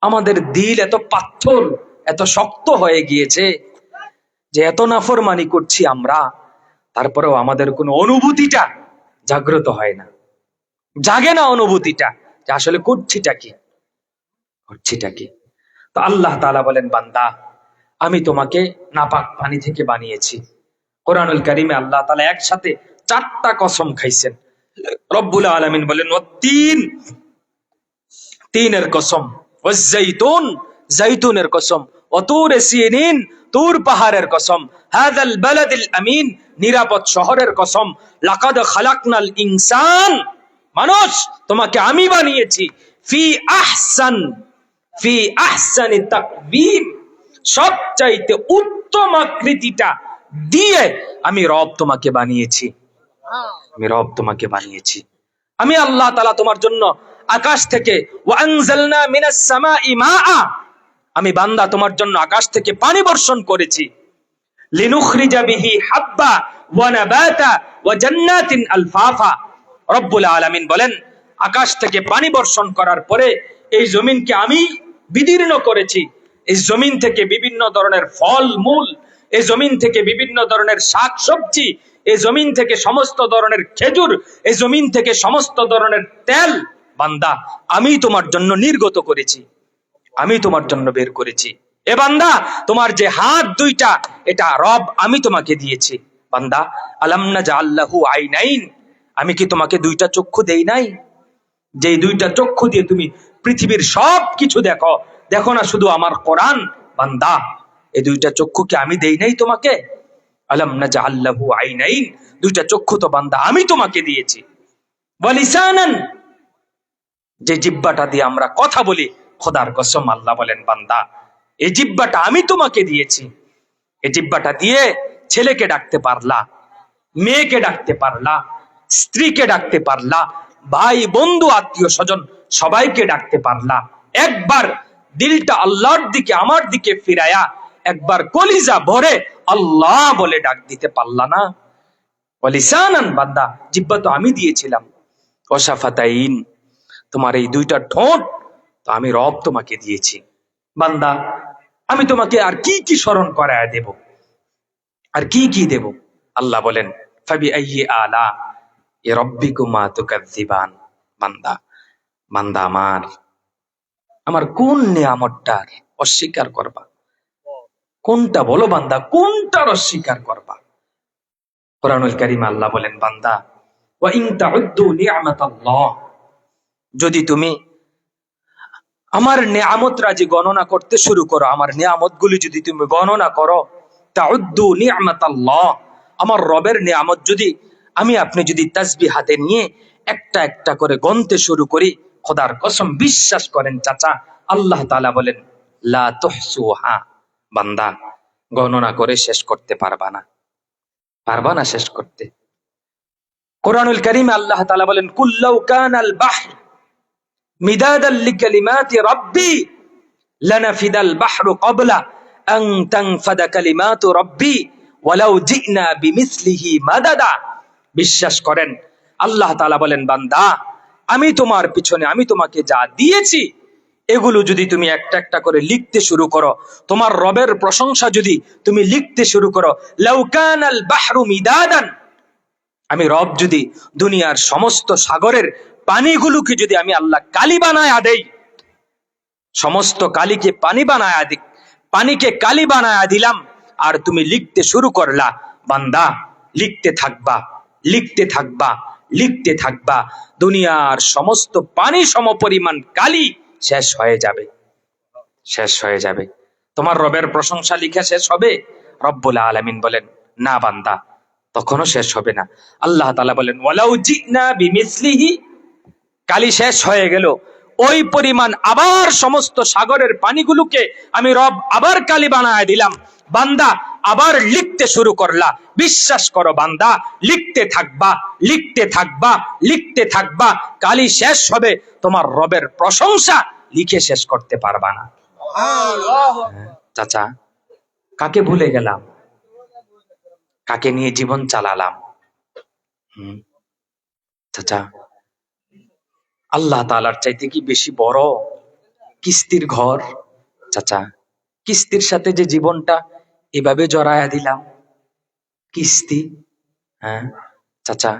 আমাদের দিল এত পাথর, এত শক্ত হয়ে গিয়েছে যে এত নাফরমানি করছি আমরা, তারপরেও আমাদের কোনো অনুভূতিটা জাগ্রত হয় না, জাগে না অনুভূতিটা যে আসলে করছিটা কি, করছিটা কি। তো আল্লাহ তাআলা বলেন, বান্দা আমি তোমাকে নাপাক পানি থেকে বানিয়েছি। কোরআনুল কারীমে আল্লাহ তাআলা একসাথে 4টা কসম খাইছেন। রব্বুল আলামিন বলেন, ওয়াত্তিন, তিনের কসম, ওয়াজ্জাইতুন, জাইতুনের কসম, ওয়াতুরে সিনিন, তুর পাহাড়ের কসম, হাযাল বালাদিল আমিন, নিরাপদ শহরের কসম, লাকাদ খালাকনাল ইনসান, মানুষ তোমাকে আমি বানিয়েছি, ফি আহসান, ফি আহসানি তাকবীম, সবচাইতে উত্তম আকৃতিটা দিয়ে আমি রব তোমাকে বানিয়েছি, আমি রব তোমাকে বানিয়েছি। আমি আল্লাহ তাআলা তোমার জন্য আকাশ থেকে, ওয়া আনজালনা মিনাস সামাই মাআ, আমি বান্দা তোমার জন্য আকাশ থেকে পানি বর্ষণ করেছি। লিনুখরিজা বিহি হাব্বা ওয়া নাবাতা ওয়া জান্নাতিন আলফাফা। রব্বুল আলামিন বলেন, আকাশ থেকে পানি বর্ষণ করার পরে এই জমিনকে আমি বিদীর্ণ করেছি। এই জমিন থেকে বিভিন্ন ধরনের ফল মূল, এই জমিন থেকে বিভিন্ন ধরনের শাক সবজি, এই জমিন থেকে সমস্ত ধরনের খেজুর, এই জমিন থেকে সমস্ত ধরনের তেল বান্দা আমি তোমার জন্য নির্গত করেছি, আমি তোমার জন্য বের করেছি। এ বান্দা, তোমার যে হাত দুইটা, এটা রব আমি তোমাকে দিয়েছি। বান্দা, আলাম নাজআল লাহু আইনাইন, আমি কি তোমাকে 2টা চক্ষু দেই নাই? যে 2টা চক্ষু দিয়ে তুমি পৃথিবীর সব কিছু দেখো, দেখো না শুধু আমার কোরআন। বান্দা, এই 2টা চক্ষু কি আমি দেই নাই তোমাকে? আলাম নাজআল লাহু আইনাইন, 2টা চক্ষু তো বান্দা আমি তোমাকে দিয়েছি। ওয়া লিসানান, যে জিহ্বাটা দিয়ে আমরা কথা বলি, খোদার কসম আল্লাহ বলেন, বান্দা এই জিহ্বাটা আমি তোমাকে দিয়েছি। এই জিহ্বাটা দিয়ে ছেলেকে ডাকতে পারলা, মেয়েকে ডাকতে পারলা, স্ত্রীকে ডাকতে পারলা, ভাই বন্ধু আত্মীয় স্বজন সবাইকে ডাকতে পারলা। একবার দিলটা আল্লাহর দিকে, আমার দিকে ফিরায়া একবার কলিজা ভরে আল্লাহ বলে ডাক দিতে পারলা না? ওয়ালিসানান, বান্দা জিহ্বা তো আমি দিয়েছিলাম। ওয়াশাফাতাইন, তোমার এই 2টা ঠোঁট তো আমি রব তোমাকে দিয়েছি। বান্দা, আমি তোমাকে আর কি কি স্মরণ করায় দেব, আর কি কি দেব? আল্লাহ বলেন, ফাবি আইয়ি আলা রাব্বিকুমা তুকাযযিবান। বান্দা, বান্দা আমার কোন নিয়ামতটার অস্বীকার করবা? কোনটা বলো বান্দা, কোনটার অস্বীকার করবা? কোরআনুল কারীমে আল্লাহ বলেন, বান্দা ওয়া ইন তাউদ্দু নি'মাতাল্লাহ, যদি তুমি আমার নিয়ামত রাজি গণনা করতে শুরু করো, আমার নিয়ামতগুলি যদি তুমি গণনা করো, তাউদ্দু নি'মাতাল্লাহ, আমার রবের নিয়ামত যদি আমি আপনি যদি তাসবিহ হাতে নিয়ে একটা একটা করে গণতে শুরু করি, খোদার কসম বিশ্বাস করেন চাচা, আল্লাহ তাআলা বলেন, লা তুহসুহা, বান্দা গণনা করে শেষ করতে পারবা না, পারবা না শেষ করতে। কোরআনুল কারীমে আল্লাহ তাআলা বলেন, কুল্লাউ কানাল বাহর মিদাদাল লিকালিমাতি রাব্বি লানাফিদাল বাহরু ক্বাবলা আন তানফাদা কালিমাতু রাব্বি ওয়ালাউ জিনা বিমিসলিহি মাদাদা। বিশ্বাস করেন, আল্লাহ তাআলা বলেন, বান্দা আমি তোমার পিছনে আমি তোমাকে যা দিয়েছি এগুলো যদি তুমি একটা একটা করে লিখতে শুরু করো, তোমার রবের প্রশংসা যদি তুমি লিখতে শুরু করো, লাউ কানাল বাহরু মিদাদান, আমি রব যদি দুনিয়ার সমস্ত সাগরের পানিগুলোকে যদি আমি আল্লাহ কালি বানায় দেই, সমস্ত কালিকে পানি বানায় দিই, পানিকে কালি বানায় দিলাম, আর তুমি লিখতে শুরু করলা, বান্দা লিখতে থাকবা, লিখতে থাকবা, লিখতে থাকবা, দুনিয়ার সমস্ত পানি সমপরিমাণ কালি শেষ হয়ে যাবে, শেষ হয়ে যাবে। তোমার রবের প্রশংসা লিখে শেষ হবে? রব্বুল আলামিন বলেন না বান্দা, তখনও শেষ হবে না। আল্লাহ তাআলা বলেন ওয়ালাউ জিনা বিমিসলিহি, কালি শেষ হয়ে গেল, ওই পরিমাণ আবার সমস্ত সাগরের পানিগুলোকে আমি রব আবার কালি বানায় দিলাম, বান্দা আবার লিখতে শুরু করলা, বিশ্বাস করো বান্দা, লিখতে থাকবা, লিখতে থাকবা, লিখতে থাকবা, কালি শেষ হবে, তোমার রবের প্রশংসা লিখে শেষ করতে পারবা না। চাচা, কাকে ভুলে গেলাম? কাকে নিয়ে জীবন চালালাম? চাচা, আল্লাহ তাআলার চাইতে কি বেশি বড় কিস্তির ঘর? চাচা, কিস্তির সাথে যে জীবনটা এভাবে জড়ায়া দিলাম, কিস্তি। হ্যাঁ চাচা,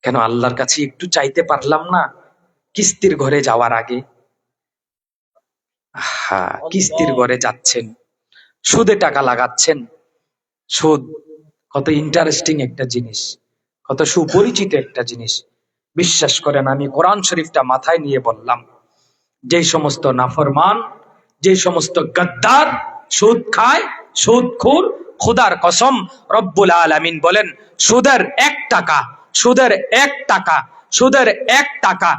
কেন আল্লাহর কাছে একটু চাইতে পারলাম না কিস্তির ঘরে যাওয়ার আগে? হ্যাঁ, কিস্তির ঘরে যাচ্ছেন, সুদে টাকা লাগাচ্ছেন। সুদ কত ইন্টারেস্টিং একটা জিনিস, কত সুপরিচিত একটা জিনিস। বিশ্বাস করেন, আমি কোরআন শরীফটা মাথায় নিয়ে বললাম, যে সমস্ত নাফরমান, যে সমস্ত গদ্দার সুদ খায়, সুদখোর, খোদার কসম রব্বুল আলামিন বলেন সুদের 1 টাকা, সুদের 1 টাকা, সুদের 1 টাকা,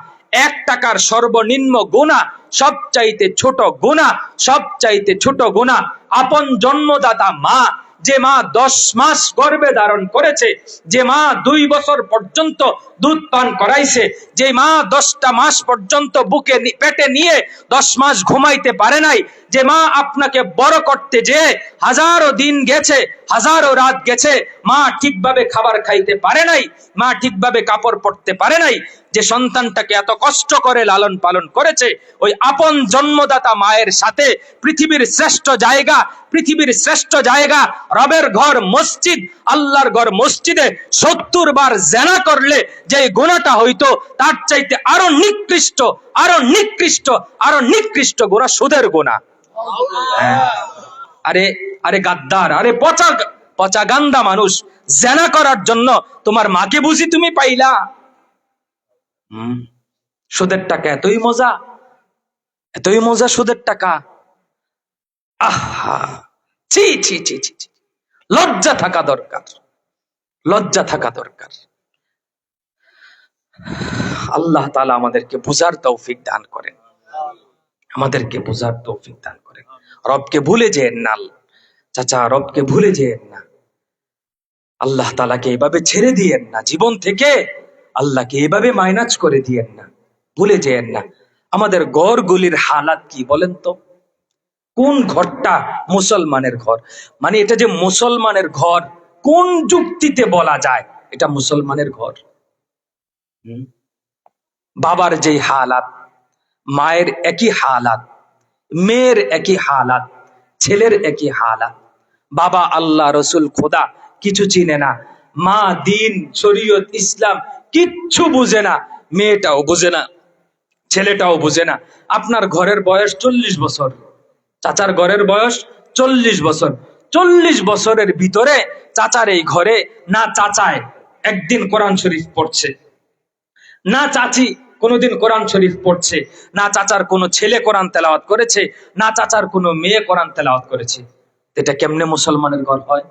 1 টাকার সর্বনিম্ন গুনাহ, সবচাইতে ছোট গুনাহ, সবচাইতে ছোট গুনাহ আপন জন্মদাতা মা, যে মা 10 মাস গর্ভে ধারণ করেছে, যে মা 2 বছর পর্যন্ত দুধ পান করাইছে, যে মা 10টা মাস পর্যন্ত বুকে পেটে নিয়ে 10 মাস ঘুমাইতে পারে নাই, যে মা আপনাকে বড় করতে যে হাজারো দিন গেছে, হাজারো রাত গেছে, মা ঠিকভাবে খাবার খাইতে পারে নাই, মা ঠিকভাবে কাপড় পরতে পারে নাই, যে সন্তানটাকে এত কষ্ট করে লালন পালন করেছে, ওই আপন জন্মদাতা মায়ের সাথে পৃথিবীর শ্রেষ্ঠ জায়গা, পৃথিবীর শ্রেষ্ঠ জায়গা রবের ঘর মসজিদ, আল্লাহর ঘর মসজিদে 70 বার জিনা করলে যে গুনাহটা হইতো, তার চাইতে আরো নিকৃষ্ট, আরো নিকৃষ্ট, আরো নিকৃষ্ট গুনাহ সুদের গুনাহ। আরে আরে গাদ্দার, আরে পচা পচা গান্দা মানুষ, জিনা করার জন্য তোমার মাকে বুঝি তুমি পাইলা? সুদের টাকা এতই মজা, এতই মজা সুদের টাকা। আহা, ছি ছি ছি ছি, লজ্জা থাকা দরকার, লজ্জা থাকা দরকার। আল্লাহ তাআলা আমাদেরকে বুঝার তৌফিক দান করেন, আমাদেরকে বুঝার তৌফিক দান করেন। রবকে ভুলে যেন না চাচা, রবকে ভুলে যেন না, আল্লাহ তাআলাকে এভাবে ছেড়ে দিয়েন না জীবন থেকে, আল্লাহকে এভাবে মাইনাস করে দিয়েন না, ভুলে যেন না। আমাদের ঘরগুলির হালাত কি বলেন তো? কোন ঘরটা মুসলমানের ঘর? মানে এটা যে মুসলমানের ঘর, কোন যুক্তিতে বলা যায় এটা মুসলমানের ঘর? বাবার যেই হালাত, মায়ের একই হালাত, মেয়ের একই হালাত, ছেলের একই হালাত। বাবা আল্লাহ রসুল খোদা কিছু চিনে না, মা দিন শরীয়ত ইসলাম কিচ্ছু বুঝে না, মেয়েটাও বুঝে না, ছেলেটাও বুঝে না। আপনার ঘরের বয়স 40 বছর, চাচার ঘরের বয়স 40 বছর, 40 বছরের ভিতরে চাচার এই ঘরে না চাচায় একদিন কোরআন শরীফ পড়ছে, না চাচি কোনোদিন কোরআন শরীফ পড়ছে, না চাচার কোনো ছেলে কোরআন তেলাওয়াত করেছে, না চাচার কোনো মেয়ে কোরআন তেলাওয়াত করেছে। এটা কেমনে মুসলমানের ঘর হয়?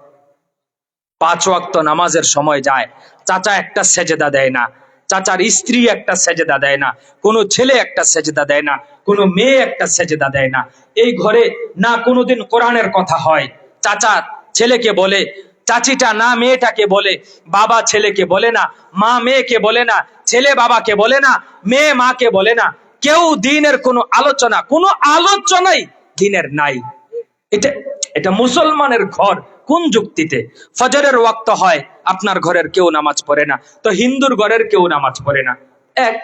5 ওয়াক্ত নামাজের সময় যায়, চাচা একটা সেজদা দেয় না, চাচার স্ত্রী একটা সেজদা দেয় না, কোনো ছেলে একটা সেজদা দেয় না, কোনো মেয়ে একটা সেজদা দেয় না। এই ঘরে না কোনোদিন কোরআনের কথা হয়, চাচা ছেলেকে বলে, চাচিটা না মেয়েটাকে বলে, বাবা ছেলেকে বলে না, মা মেয়েকে বলে না, ছেলে বাবাকে বলে না, মেয়ে মাকে বলে না, কেউ দিনের কোনো আলোচনা, কোনো আলোচনাই দিনের নাই। এটা এটা মুসলমানের ঘর কোন যুক্তিতে? ফজরের ওয়াক্ত হয়, আপনার ঘরের কেউ নামাজ পড়ে না, তো হিন্দুর ঘরের কেউ নামাজ পড়ে না। এক,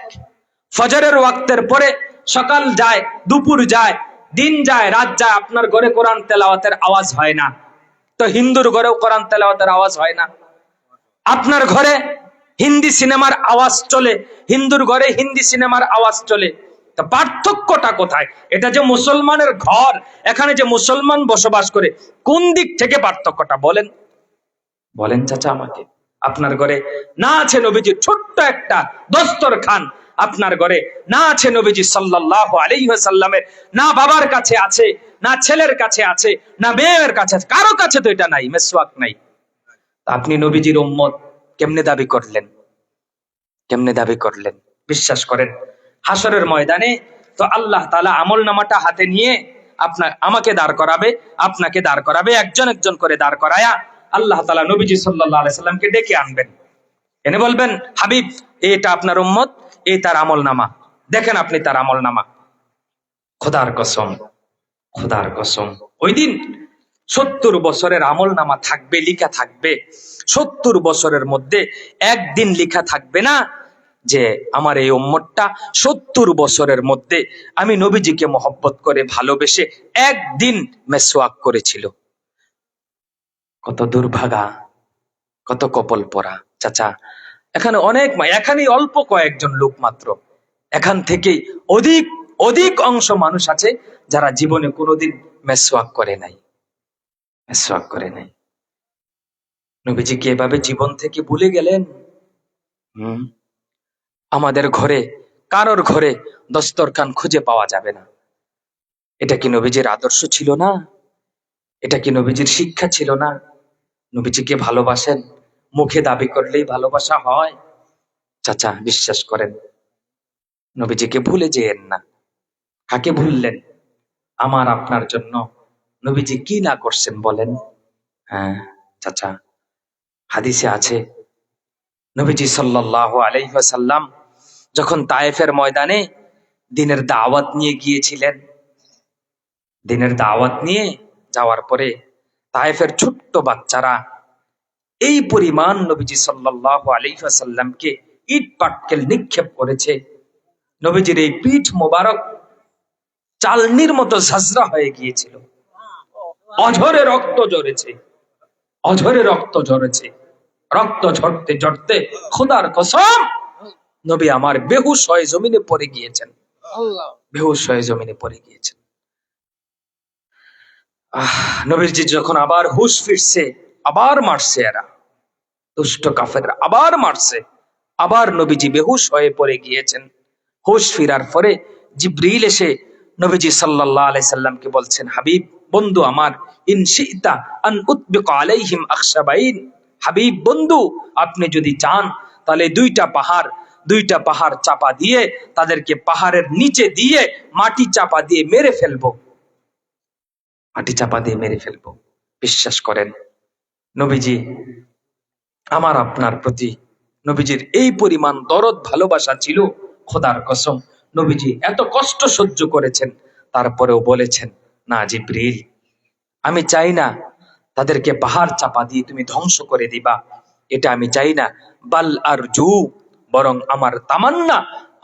ফজরের ওয়াক্তের পরে সকাল যায়, দুপুর যায়, দিন যায়, রাত যায়, আপনার ঘরে কোরআন তেলাওয়াতের আওয়াজ হয় না। তো হিন্দুর ঘরেও কোরআন তেলাওয়াতের আওয়াজ হয় না। আপনার ঘরে হিন্দি সিনেমার আওয়াজ চলে, হিন্দুর ঘরে হিন্দি সিনেমার আওয়াজ চলে। তা পার্থক্যটা কোথায়? এটা যে মুসলমানের ঘর, এখানে যে মুসলমান বসবাস করে, কোন দিক থেকে পার্থক্যটা বলেন? বলেন চাচা আমাকে। আপনার ঘরে না আছে নবীজির ছোট্ট একটা দস্তরখান, আপনার ঘরে না আছে নবীজি সাল্লাল্লাহু আলাইহি ওয়াসাল্লামের, না বাবার কাছে আছে, না ছেলের কাছে আছে, না মেয়ের কাছে আছে, কারো কাছে তো এটা নাই, মেসওয়াক নাই। আপনি নবীজির উম্মত কেমনে দাবি করলেন? কেমনে দাবি করলেন? বিশ্বাস করেন, হাসরের ময়দানে তো আল্লাহ তাআলা আমল নামাটা হাতে নিয়ে আমাকে দাঁড় করাবে, আপনাকে দাঁড় করাবে, একজন একজন করে দাঁড় করায়া আল্লাহ তাআলা নবীজি সাল্লাল্লাহু আলাইহি সাল্লামকে ডেকে আনবেন। এনে বলবেন, হাবিব, এটা আপনার উম্মত, এই তার আমল নামা, দেখেন আপনি তার আমল নামা। খোদার কসম, খোদার কসম, ওই দিন 70 বছরের আমল নামা থাকবে, লিখা থাকবে। 70 বছরের মধ্যে একদিন লিখা থাকবে না যে আমার এই উম্মতটা 70 বছরের মধ্যে আমি নবীজিকে মহব্বত করে ভালোবেসে একদিন মেসওয়াক করেছিল। কত দুর্ভাগা, কত কপাল পোড়া চাচা। এখানে অনেক, এখানেই অল্প কয়েকজন লোক মাত্র, এখান থেকেই অধিক অধিক অংশ মানুষ আছে যারা জীবনে কোনোদিন মেসওয়াক করে নাই, মেসওয়াক করে নাই। নবীজিকে এভাবে জীবন থেকে ভুলে গেলেন। আমাদের ঘরে, কারোর ঘরে দস্তরখান খুঁজে পাওয়া যাবে না। এটা কি নবীজির আদর্শ ছিল না? এটা কি নবীজির শিক্ষা ছিল না? নবীজিকে ভালোবাসেন, মুখে দাবি করলেই ভালোবাসা হয়? চাচা বিশ্বাস করেন, নবীজিকে ভুলে যেয়েন না। কাকে ভুললেন? আমার আপনার জন্য নবীজি কি না করছেন বলেন? হ্যাঁ চাচা, হাদিসে আছে নবীজি সাল্লাল্লাহু আলাইহি ওয়াসাল্লাম যখন তায়েফের ময়দানে দ্বীনের দাওয়াত নিয়ে গিয়েছিলেন, দ্বীনের দাওয়াত নিয়ে যাওয়ার পরে তায়েফের ছোট্ট বাচ্চারা এই পরিমাণ নবীজি সাল্লাল্লাহু আলাইহি ওয়াসাল্লামকে ইট পাটকেল নিক্ষেপ করেছে, নবীজির এই পিঠ মোবারক চালনির মতো ঝাঁঝরা হয়ে গিয়েছিল, অঝরে রক্ত ঝরেছে, অঝরে রক্ত ঝরেছে। রক্ত ঝরতে ঝরতে খোদার কসম নবী আমার বেহুশ হয়ে জমিনে পড়ে গিয়েছেন, বেহুশ হয়ে জমিনে পড়ে গিয়েছেন। নবীজি যখন আবার হুশ ফিরছে, আবার মারছে এরা, দুষ্ট কাফেররা আবার মারছে, আবার নবীজি বেহুশ হয়ে পড়ে গিয়েছেন। হুশ ফিরার পরে জিবরিল এসে নবীজি সাল্লাল্লাহু আলাইহি সাল্লামকে বলছেন, হাবিব, বন্ধু আমার, ইন শিতা আন উতবিকা আলাইহিম আখশাবাইন, হাবিব বন্ধু, আপনি যদি চান তাহলে দুইটা পাহাড় চাপা দিয়ে তাদেরকে পাহাড়ের নিচে দিয়ে মাটি চাপা দিয়ে মেরে ফেলবো, মাটি চাপা দিয়ে মেরে ফেলবো। বিশ্বাস করেন, নবীজি আমার আপনার প্রতি নবীজির এই পরিমাণ দরদ ভালোবাসা ছিল, খোদার কসম নবীজি এত কষ্ট সহ্য করেছেন, তারপরেও বলেছেন, না জিবরিল, আমি চাই না তাদেরকে পাহাড় চাপা দিয়ে তুমি ধ্বংস করে দিবা, এটা আমি চাই না। বাল আরজু, বরং আমার তামান্না,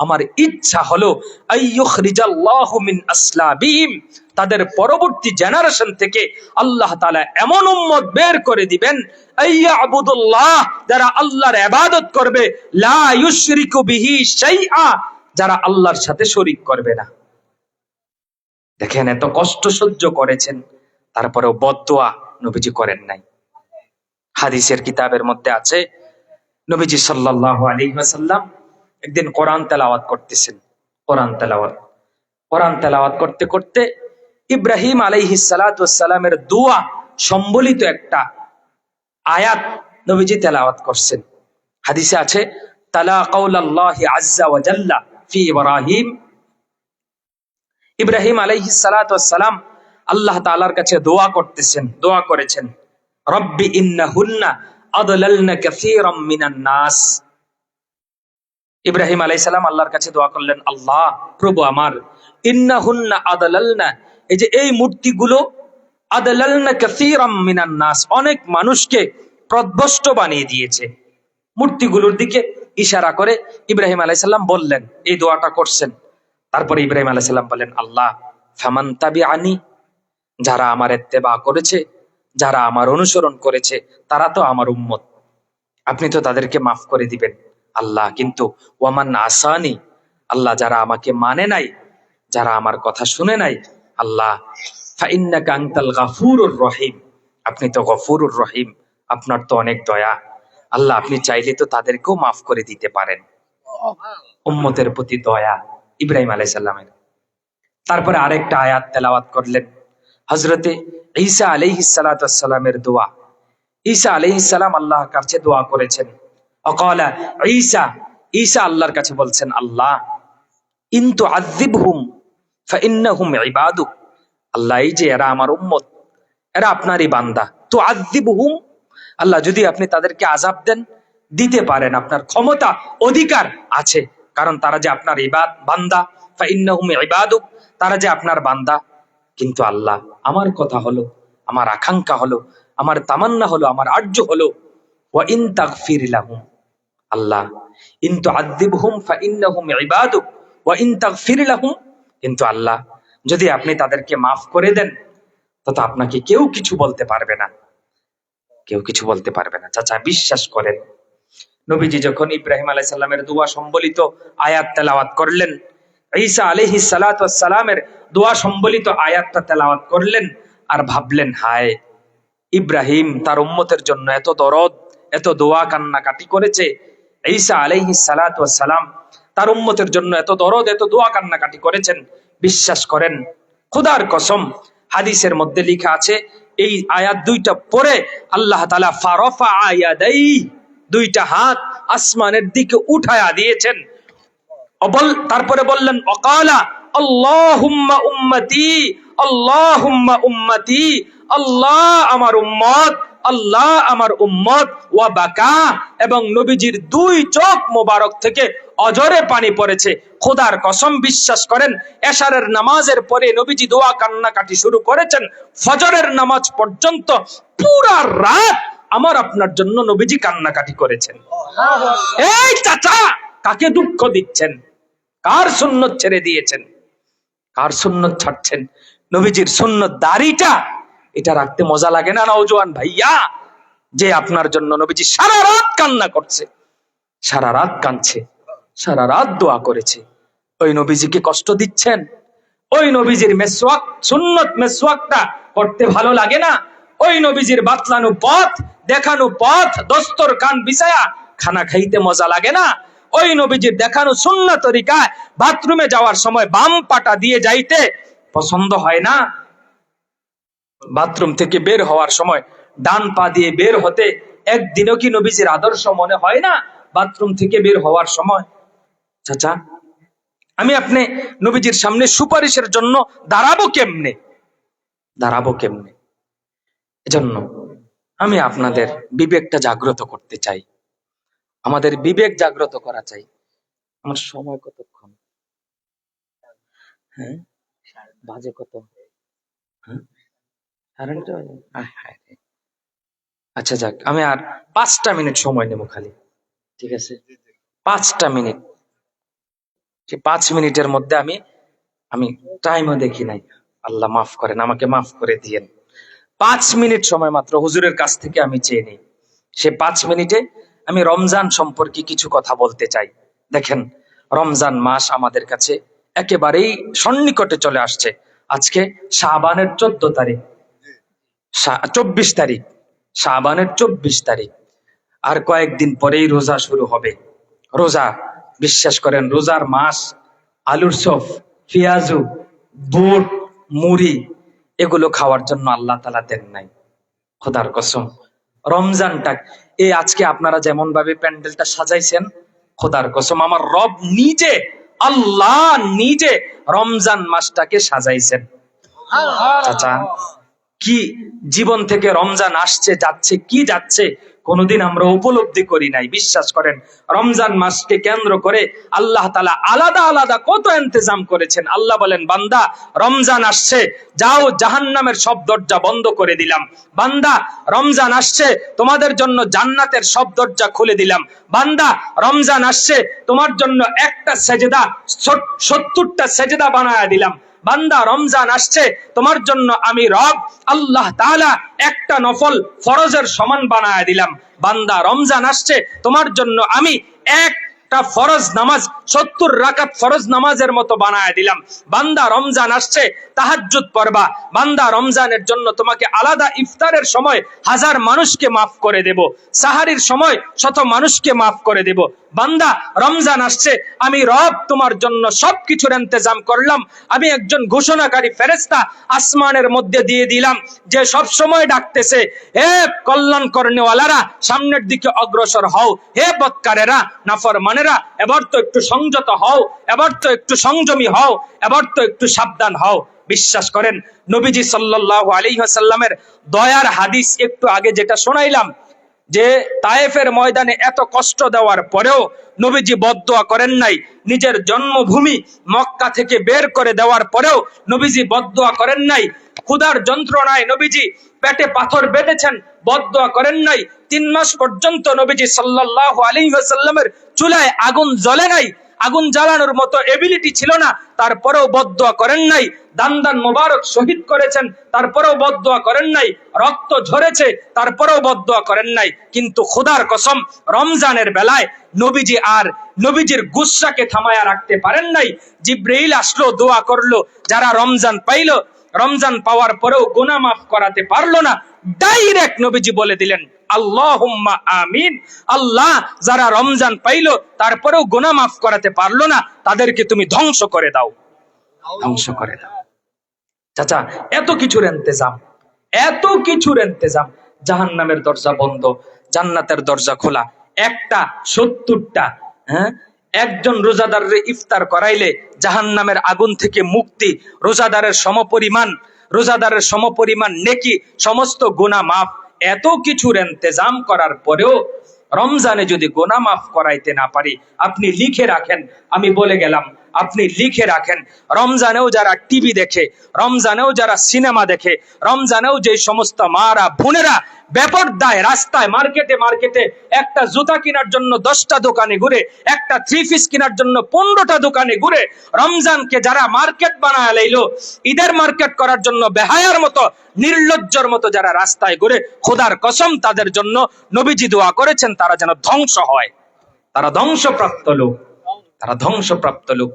আমার ইচ্ছা হলো আইয়ুখরিজাল্লাহু মিন আসলাবিহিম, তাদের পরবর্তী জেনারেশন থেকে আল্লাহ তাআলা এমন উম্মত বের করে দিবেন, আইয়াবুদুল্লাহ, যারা আল্লাহর ইবাদত করবে, লা ইউশরিকু বিহি শাইআ, যারা আল্লাহর সাথে শরীক করবে না। দেখেন এত কষ্ট সহ্য করেছেন, তারপরেও বদদোয়া নবীজি করেন নাই। হাদিসের কিতাবের মধ্যে আছে নবীজি সাল্লাল্লাহু আলাইহি ওয়াসাল্লাম একদিন কোরআন তেলাওয়াত করতেছেন, কোরআন তেলাওয়াত করতে করতে ইব্রাহিম আলাইহিস সালাতু ওয়াস সালামের দোয়া সম্বলিত একটা আয়াত নবীজি তেলাওয়াত করছেন। হাদিসে আছে, তালা কাউলাল্লাহি আযজা ওয়া জাল্লা ফি ইব্রাহিম, ইব্রাহিম আলাইহিস সালাতু ওয়াস সালাম আল্লাহ তাআলার কাছে দোয়া করতেছেন, দোয়া করেছেন, রব্বি ইন্নাহুন্না আদলালনা কাসীরাম মিনান নাস। ইব্রাহিম আলাইহিস সালাম আল্লাহর কাছে দোয়া করলেন, আল্লাহ প্রভু আমার, ইন্নাহুন্না আদলালনা, এই যে এই মূর্তিগুলো, আদলালনা কাসীরাম মিনান নাস, অনেক মানুষকে পথভ্রষ্ট বানিয়ে দিয়েছে। মূর্তিগুলোর দিকে ইশারা করে ইব্রাহিম আলাইহিস সালাম বললেন, এই দোয়াটা করছেন। তারপরে ইব্রাহিম আলাইহিস সালাম বলেন, আল্লাহ ফামান তাবিআনি, যারা আমার ইত্তেবা করেছে, যারা আমার অনুসরণ করেছে, তারা তো আমার উম্মত, আপনি তো তাদেরকে মাফ করে দিবেন আল্লাহ। কিন্তু ওয়ামান আসানি, আল্লাহ যারা আমাকে মানে নাই, যারা আমার কথা শুনে নাই, আল্লাহ ফাইন্নাকা আনতাল গাফুরুর রহিম, আপনি তো গফুরুর রহিম, আপনার তো অনেক দয়া। আল্লাহ আপনি চাইলে তো তাদেরকেও মাফ করে দিতে পারেন। উম্মতের প্রতি দয়া ইব্রাহিম আলাইহিস সালামের। তারপরে আরেকটা আয়াত তেলাওয়াত করলেন, হযরতে ঈসা আলাইহিস সালাতু ওয়াস সালামের দোয়া। ঈসা আলাইহিস সালাম আল্লাহর কাছে দোয়া করেছেন। অকালা ঈসা, ঈসা আল্লাহর কাছে বলছেন, আল্লাহ ইন তুআযিবহুম ফাইন্নাহুম ইবাদুক, আল্লাহ এই যে এরা আমার উম্মত, এরা আপনারই বান্দা, তুআযিবহুম, আল্লাহ যদি আপনি তাদেরকে আযাব দেন, দিতে পারেন, আপনার ক্ষমতা অধিকার আছে, কারণ তারা যে আপনার বান্দা, ফাইন্নাহুম ইবাদুক, তারা যে আপনার বান্দা। কিন্তু আল্লাহ আমার কথা হলো, আমার আকাঙ্ক্ষা হলো, আমার তামান্না হলো, আমার আরজু হলো, ওয়া ইন তাগফির লাহুম, আল্লাহ ইন তুআযিবহুম ফাইন্নাহুম ইবাদুক ওয়া ইন তাগফির লাহুম, কিন্তু আল্লাহ যদি আপনি তাদেরকে মাফ করে দেন, তো আপনাকে কেউ কিছু বলতে পারবে না, কেউ কিছু বলতে পারবে না। চাচা বিশ্বাস করেন, নবীজি যখন ইব্রাহিম আলাইহিস সালামের দোয়া সম্বলিত আয়াত তেলাওয়াত করলেন, ঈসা আলাইহিস সালাতু ওয়াস সালামের দোয়া সম্বলিত আয়াতটা তেলাওয়াত করলেন, আর ভাবলেন, হায় ইব্রাহিম তার উম্মতের জন্য এত দরদ, এত দোয়া কান্নাকাটি করেছে। ঈসা আলাইহিস সালাতু ওয়াস সালাম তার উম্মতের জন্য এত দরদ, এত দোয়া কান্নাকাটি করেছেন। বিশ্বাস করেন, খোদার কসম, হাদিসের মধ্যে লেখা আছে, এই আয়াত দুইটা পড়ে আল্লাহ তাআলা ফারাফা ইয়াদাই, দুইটা হাত আসমানের দিকে উঠায়া দিয়েছেন। তারপরে বললেন, অকালা আল্লাহুম্মা উম্মতি, আল্লাহুম্মা উম্মতি, আল্লাহ আমার উম্মত, আল্লাহ আমার উম্মত, ওয়া বাকা, এবং নবীজির দুই চোখ মোবারক থেকে অজরে পানি পড়েছে। খোদার কসম বিশ্বাস করেন, এশারের নামাজের পরে নবীজি দোয়া কান্নাকাটি শুরু করেছেন, ফজরের নামাজ পর্যন্ত পুরা রাত আমার আপনার জন্য নবীজি কান্নাকাটি করেছেন। এই চাচা, কাকে দুঃখ দিচ্ছেন? কার সুন্নত ছেড়ে দিয়েছেন? কার সুন্নত ছাড়ছেন? নবীজির সুন্নত দাড়িটা, এটা রাখতে মজা লাগে না নওজোয়ান ভাইয়া? যে আপনার জন্য নবীজি সারা রাত কান্না করছে, সারা রাত কাঁদছে, সারা রাত দোয়া করেছে, ওই নবীজিকে কষ্ট দিচ্ছেন? ওই নবীজির মেসওয়াক, সুন্নত মেসওয়াকটা করতে ভালো লাগে না? ওই নবীজির বাতলানো পথ, দেখানো পথ, দস্তরখান বিছায়া খানা খাইতে মজা লাগে না? ওই নবীজির দেখানো সুন্নাত তরিকায় বাথরুমে যাওয়ার সময় বাম পাটা দিয়ে যাইতে পছন্দ হয় না? বাথরুম থেকে বের হওয়ার সময় ডান পা দিয়ে বের হতে একদিনও কি নবীজির আদর্শ মনে হয় না বাথরুম থেকে বের হওয়ার সময়? চাচা, আমি আপনি নবীজির সামনে সুপারিশের জন্য দাঁড়াবো কেমনে? দাঁড়াবো কেমনে? এজন্য আমি আপনাদের বিবেকটা জাগ্রত করতে চাই, আমাদের বিবেক জাগ্রত করা চাই। আমার সময় কতক্ষণ? হ্যাঁ, বাজে কত? হ্যাঁ, আচ্ছা যাক, আমি আর 5টা মিনিট সময় নেব খালি, ঠিক আছে? 5টা মিনিট, 5 মিনিটের মধ্যে আমি টাইমও দেখি নাই, আল্লাহ মাফ করেন, আমাকে মাফ করে দিয়েন। 5 মিনিট সময় মাত্র হুজুরের কাছ থেকে আমি চেয়ে নিই। সে 5 মিনিটে আমি রমজান সম্পর্কে কিছু কথা বলতে চাই। দেখেন, রমজান মাস আমাদের কাছে একেবারেই সন্নিকটে চলে আসছে। আজকে শাবানের 14 তারিখ, 24 তারিখ, শাবানের 24 তারিখ, আর কয়েকদিন পরেই রোজা শুরু হবে। রোজা, বিশ্বাস করেন, রোজার মাস আলুর চপ, পেঁয়াজু, বুট, মুড়ি এগুলো খাওয়ার জন্য আল্লাহ তাআলা দেন নাই। খোদার কসম, রমজানটা এই আজকে আপনারা যেমন ভাবে প্যান্ডেলটা সাজাইছেন, খোদার কসম আমার রব নিজে, আল্লাহ নিজে রমজান মাসটাকে সাজাইছেন। চাচা, কি জীবন থেকে রমজান আসছে যাচ্ছে, কি যাচ্ছে কোনোদিন আমরা উপলব্ধি করি নাই। বিশ্বাস করেন, রমজান মাসকে কেন্দ্র করে আল্লাহ তাআলা আলাদা আলাদা কত ইন্তজাম করেছেন। আল্লাহ বলেন, বান্দা রমজান আসছে, যাও জাহান্নামের সব দরজা বন্ধ করে দিলাম। বান্দা রমজান আসছে, তোমাদের জন্য জান্নাতের সব দরজা খুলে দিলাম। বান্দা রমজান আসছে, তোমার জন্য একটা সেজদা 70টা সেজদা বানায়া দিলাম। বান্দা রমজান আসছে, তোমার জন্য আমি রব আল্লাহ তাআলা একটা নফল ফরজের সমান বানায়া দিলাম। বান্দা রমজান আসছে, তোমার জন্য আমি একটা ফরজ নামাজ 70 রাকাত ফরজ নামাজের মতো বানায়া দিলাম। বান্দা রমজান আসছে, তাহাজ্জুদ পড়বা। বান্দা রমজানের জন্য তোমাকে আলাদা ইফতারের সময় 1000 মানুষকে মাফ করে দেব, সাহারির সময় 100 মানুষকে মাফ করে দেব। বান্দা রমজান আসছে, আমি রব তোমার জন্য সবকিছুর ইন্তজাম করলাম। আমি একজন ঘোষণাকারী ফেরেশতা আসমানের মধ্যে দিয়ে দিলাম, যে সব সময় ডাকতেছে, হে কল্যাণ করনেওয়ালারা সামনের দিকে অগ্রসর হও, হে বদকারেরা নাফরমানেরা এবার তো একটু সংযত হও, এবার তো একটু সংযমী হও, এবার তো একটু সাবধান হও। বিশ্বাস করেন, নবীজি সাল্লাল্লাহু আলাইহি ওয়াসাল্লামের দয়ার হাদিস একটু আগে যেটা শোনাইলাম, যে তায়েফের ময়দানে এত কষ্ট দেওয়ার পরেও নবীজি বদদুয়া করেন নাই। নিজের জন্মভূমি মক্কা থেকে বের করে দেওয়ার পরেও নবীজি বদদুয়া করেন নাই। ক্ষুধার যন্ত্রণায় নবীজি পেটে পাথর বেঁধেছেন, বদদুয়া করেন নাই। 3 মাস পর্যন্ত নবীজি সাল্লাল্লাহু আলাইহি ওয়াসাল্লামের চুলায় আগুন জ্বলে নাই, আগুন জ্বালানোর মতো এবিলিটি ছিল না, তারপরেও বদদুয়া করেন নাই। দান দান মোবারক শহীদ করেছেন, তারপরেও বদদুয়া করেন নাই। রক্ত ঝরেছে, তারপরেও বদদুয়া করেন নাই। কিন্তু খোদার কসম, রমজানের বেলায় নবীজি আর নবীজির গুসাকে থামায়া রাখতে পারেন নাই। জিব্রাইল আসলো, দোয়া করলো, যারা রমজান পাইলো, রমজান পাওয়ার পরেও গুনাহ মাফ করাতে পারলো না, ডাইরেক্ট নবীজি বলে দিলেন, আল্লাহুম্মা আমিন। আল্লাহ, যারা রমজান পাইলো তারপরেও গুনাহ মাফ করাতে পারলো না, তাদেরকে তুমি ধ্বংস করে দাও, ধ্বংস করে দাও। চাচা, এত কিছুর ইন্তজাম, এত কিছুর ইন্তজাম, জাহান্নামের দরজা বন্ধ, জান্নাতের দরজা খোলা। একটা 70টা, হ্যাঁ, একজন রোজাদারের ইফতার করাইলে জাহান্নামের আগুন থেকে মুক্তি, রোজাদারের সমপরিমাণ নেকি, সমস্ত গুনাহ মাফ। এত কিছুর ইন্তজাম করার পরেও রমজানে যদি গুনাহ মাফ করাইতে না পারি, আপনি লিখে রাখেন, আমি বলে গেলাম, আপনি লিখে রাখেন, রমজানেও যারা টিভি দেখে, রমজানেও যারা সিনেমা দেখে, রমজানেও যে সমস্ত মারা বোনেরা বেপরদায় রাস্তায় মার্কেটে মার্কেটে একটা জুতা কেনার জন্য 10টা দোকানে ঘুরে, একটা 3 পিস কেনার জন্য 15টা দোকানে ঘুরে, রমজানকে যারা মার্কেট বানায় লাইলো, ঈদের মার্কেট করার জন্য বেহায়ার মতো, নির্লজ্জর মতো যারা রাস্তায় ঘুরে, খোদার কসম তাদের জন্য নবীজি দোয়া করেছেন তারা যেন ধ্বংস হয়। তারা ধ্বংসপ্রাপ্ত লোক, তারা ধ্বংসপ্রাপ্ত লোক।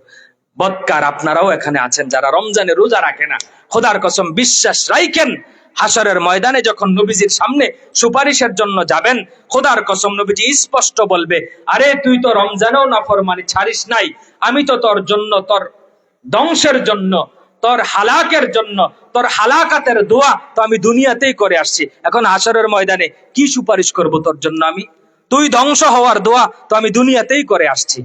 বদকার আপনারাও এখানে আছেন যারা রমজানে রোজা রাখে না। খোদার কসম বিশ্বাস রাখেন, হাসরের ময়দানে যখন নবীজির সামনে সুপারিশের জন্য যাবেন, খোদার কসম নবীজি স্পষ্ট বলবে, আরে তুই তো রমজানেও নাফরমানি ছাড়িস নাই, আমি তো তোর জন্য, তোর ধ্বংসের জন্য, তোর হালাকের জন্য, তোর হালাকাতের দোয়া তো আমি দুনিয়াতেই করে আসছি, এখন হাসরের ময়দানে কি সুপারিশ করব তোর জন্য আমি? তুই ধ্বংস হওয়ার দোয়া তো আমি দুনিয়াতেই করে আসছি।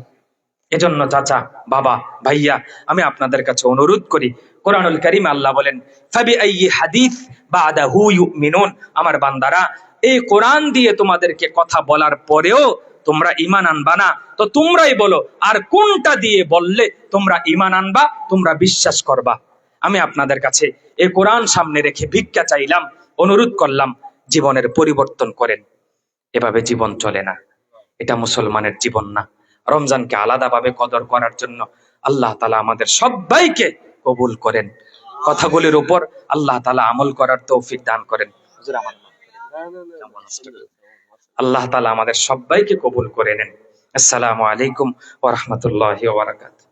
এজন্য চাচা, বাবা, ভাইয়া, আমি আপনাদের কাছে অনুরোধ করি, কোরআনুল কারীম আল্লাহ বলেন, ফাবিআইয়ি হাদিস বাদাহু ইউমিনুন। আমার বান্দারা, এই কোরআন দিয়ে তোমাদেরকে কথা বলার পরেও তোমরা ঈমান আনবা না, তো তোমরাই বলো আর কোনটা দিয়ে বললে তোমরা ঈমান আনবা, তোমরা বিশ্বাস করবা? আমি আপনাদের কাছে এই কোরআন সামনে রেখে ভিক্ষা চাইলাম, অনুরোধ করলাম, জীবনের পরিবর্তন করেন। এভাবে জীবন চলে না, এটা মুসলমানের জীবন না। রমজানকে আলাদাভাবে কদর করার জন্য আল্লাহ তাআলা আমাদের সবাইকে কবুল করেন। কথাগুলির উপর আল্লাহ তাআলা আমল করার তৌফিক দান করেন। আল্লাহ তাআলা আমাদের সবাইকে কবুল করে নেন। আসসালামু আলাইকুম ওয়া রাহমাতুল্লাহি ওয়া বারাকাতুহু।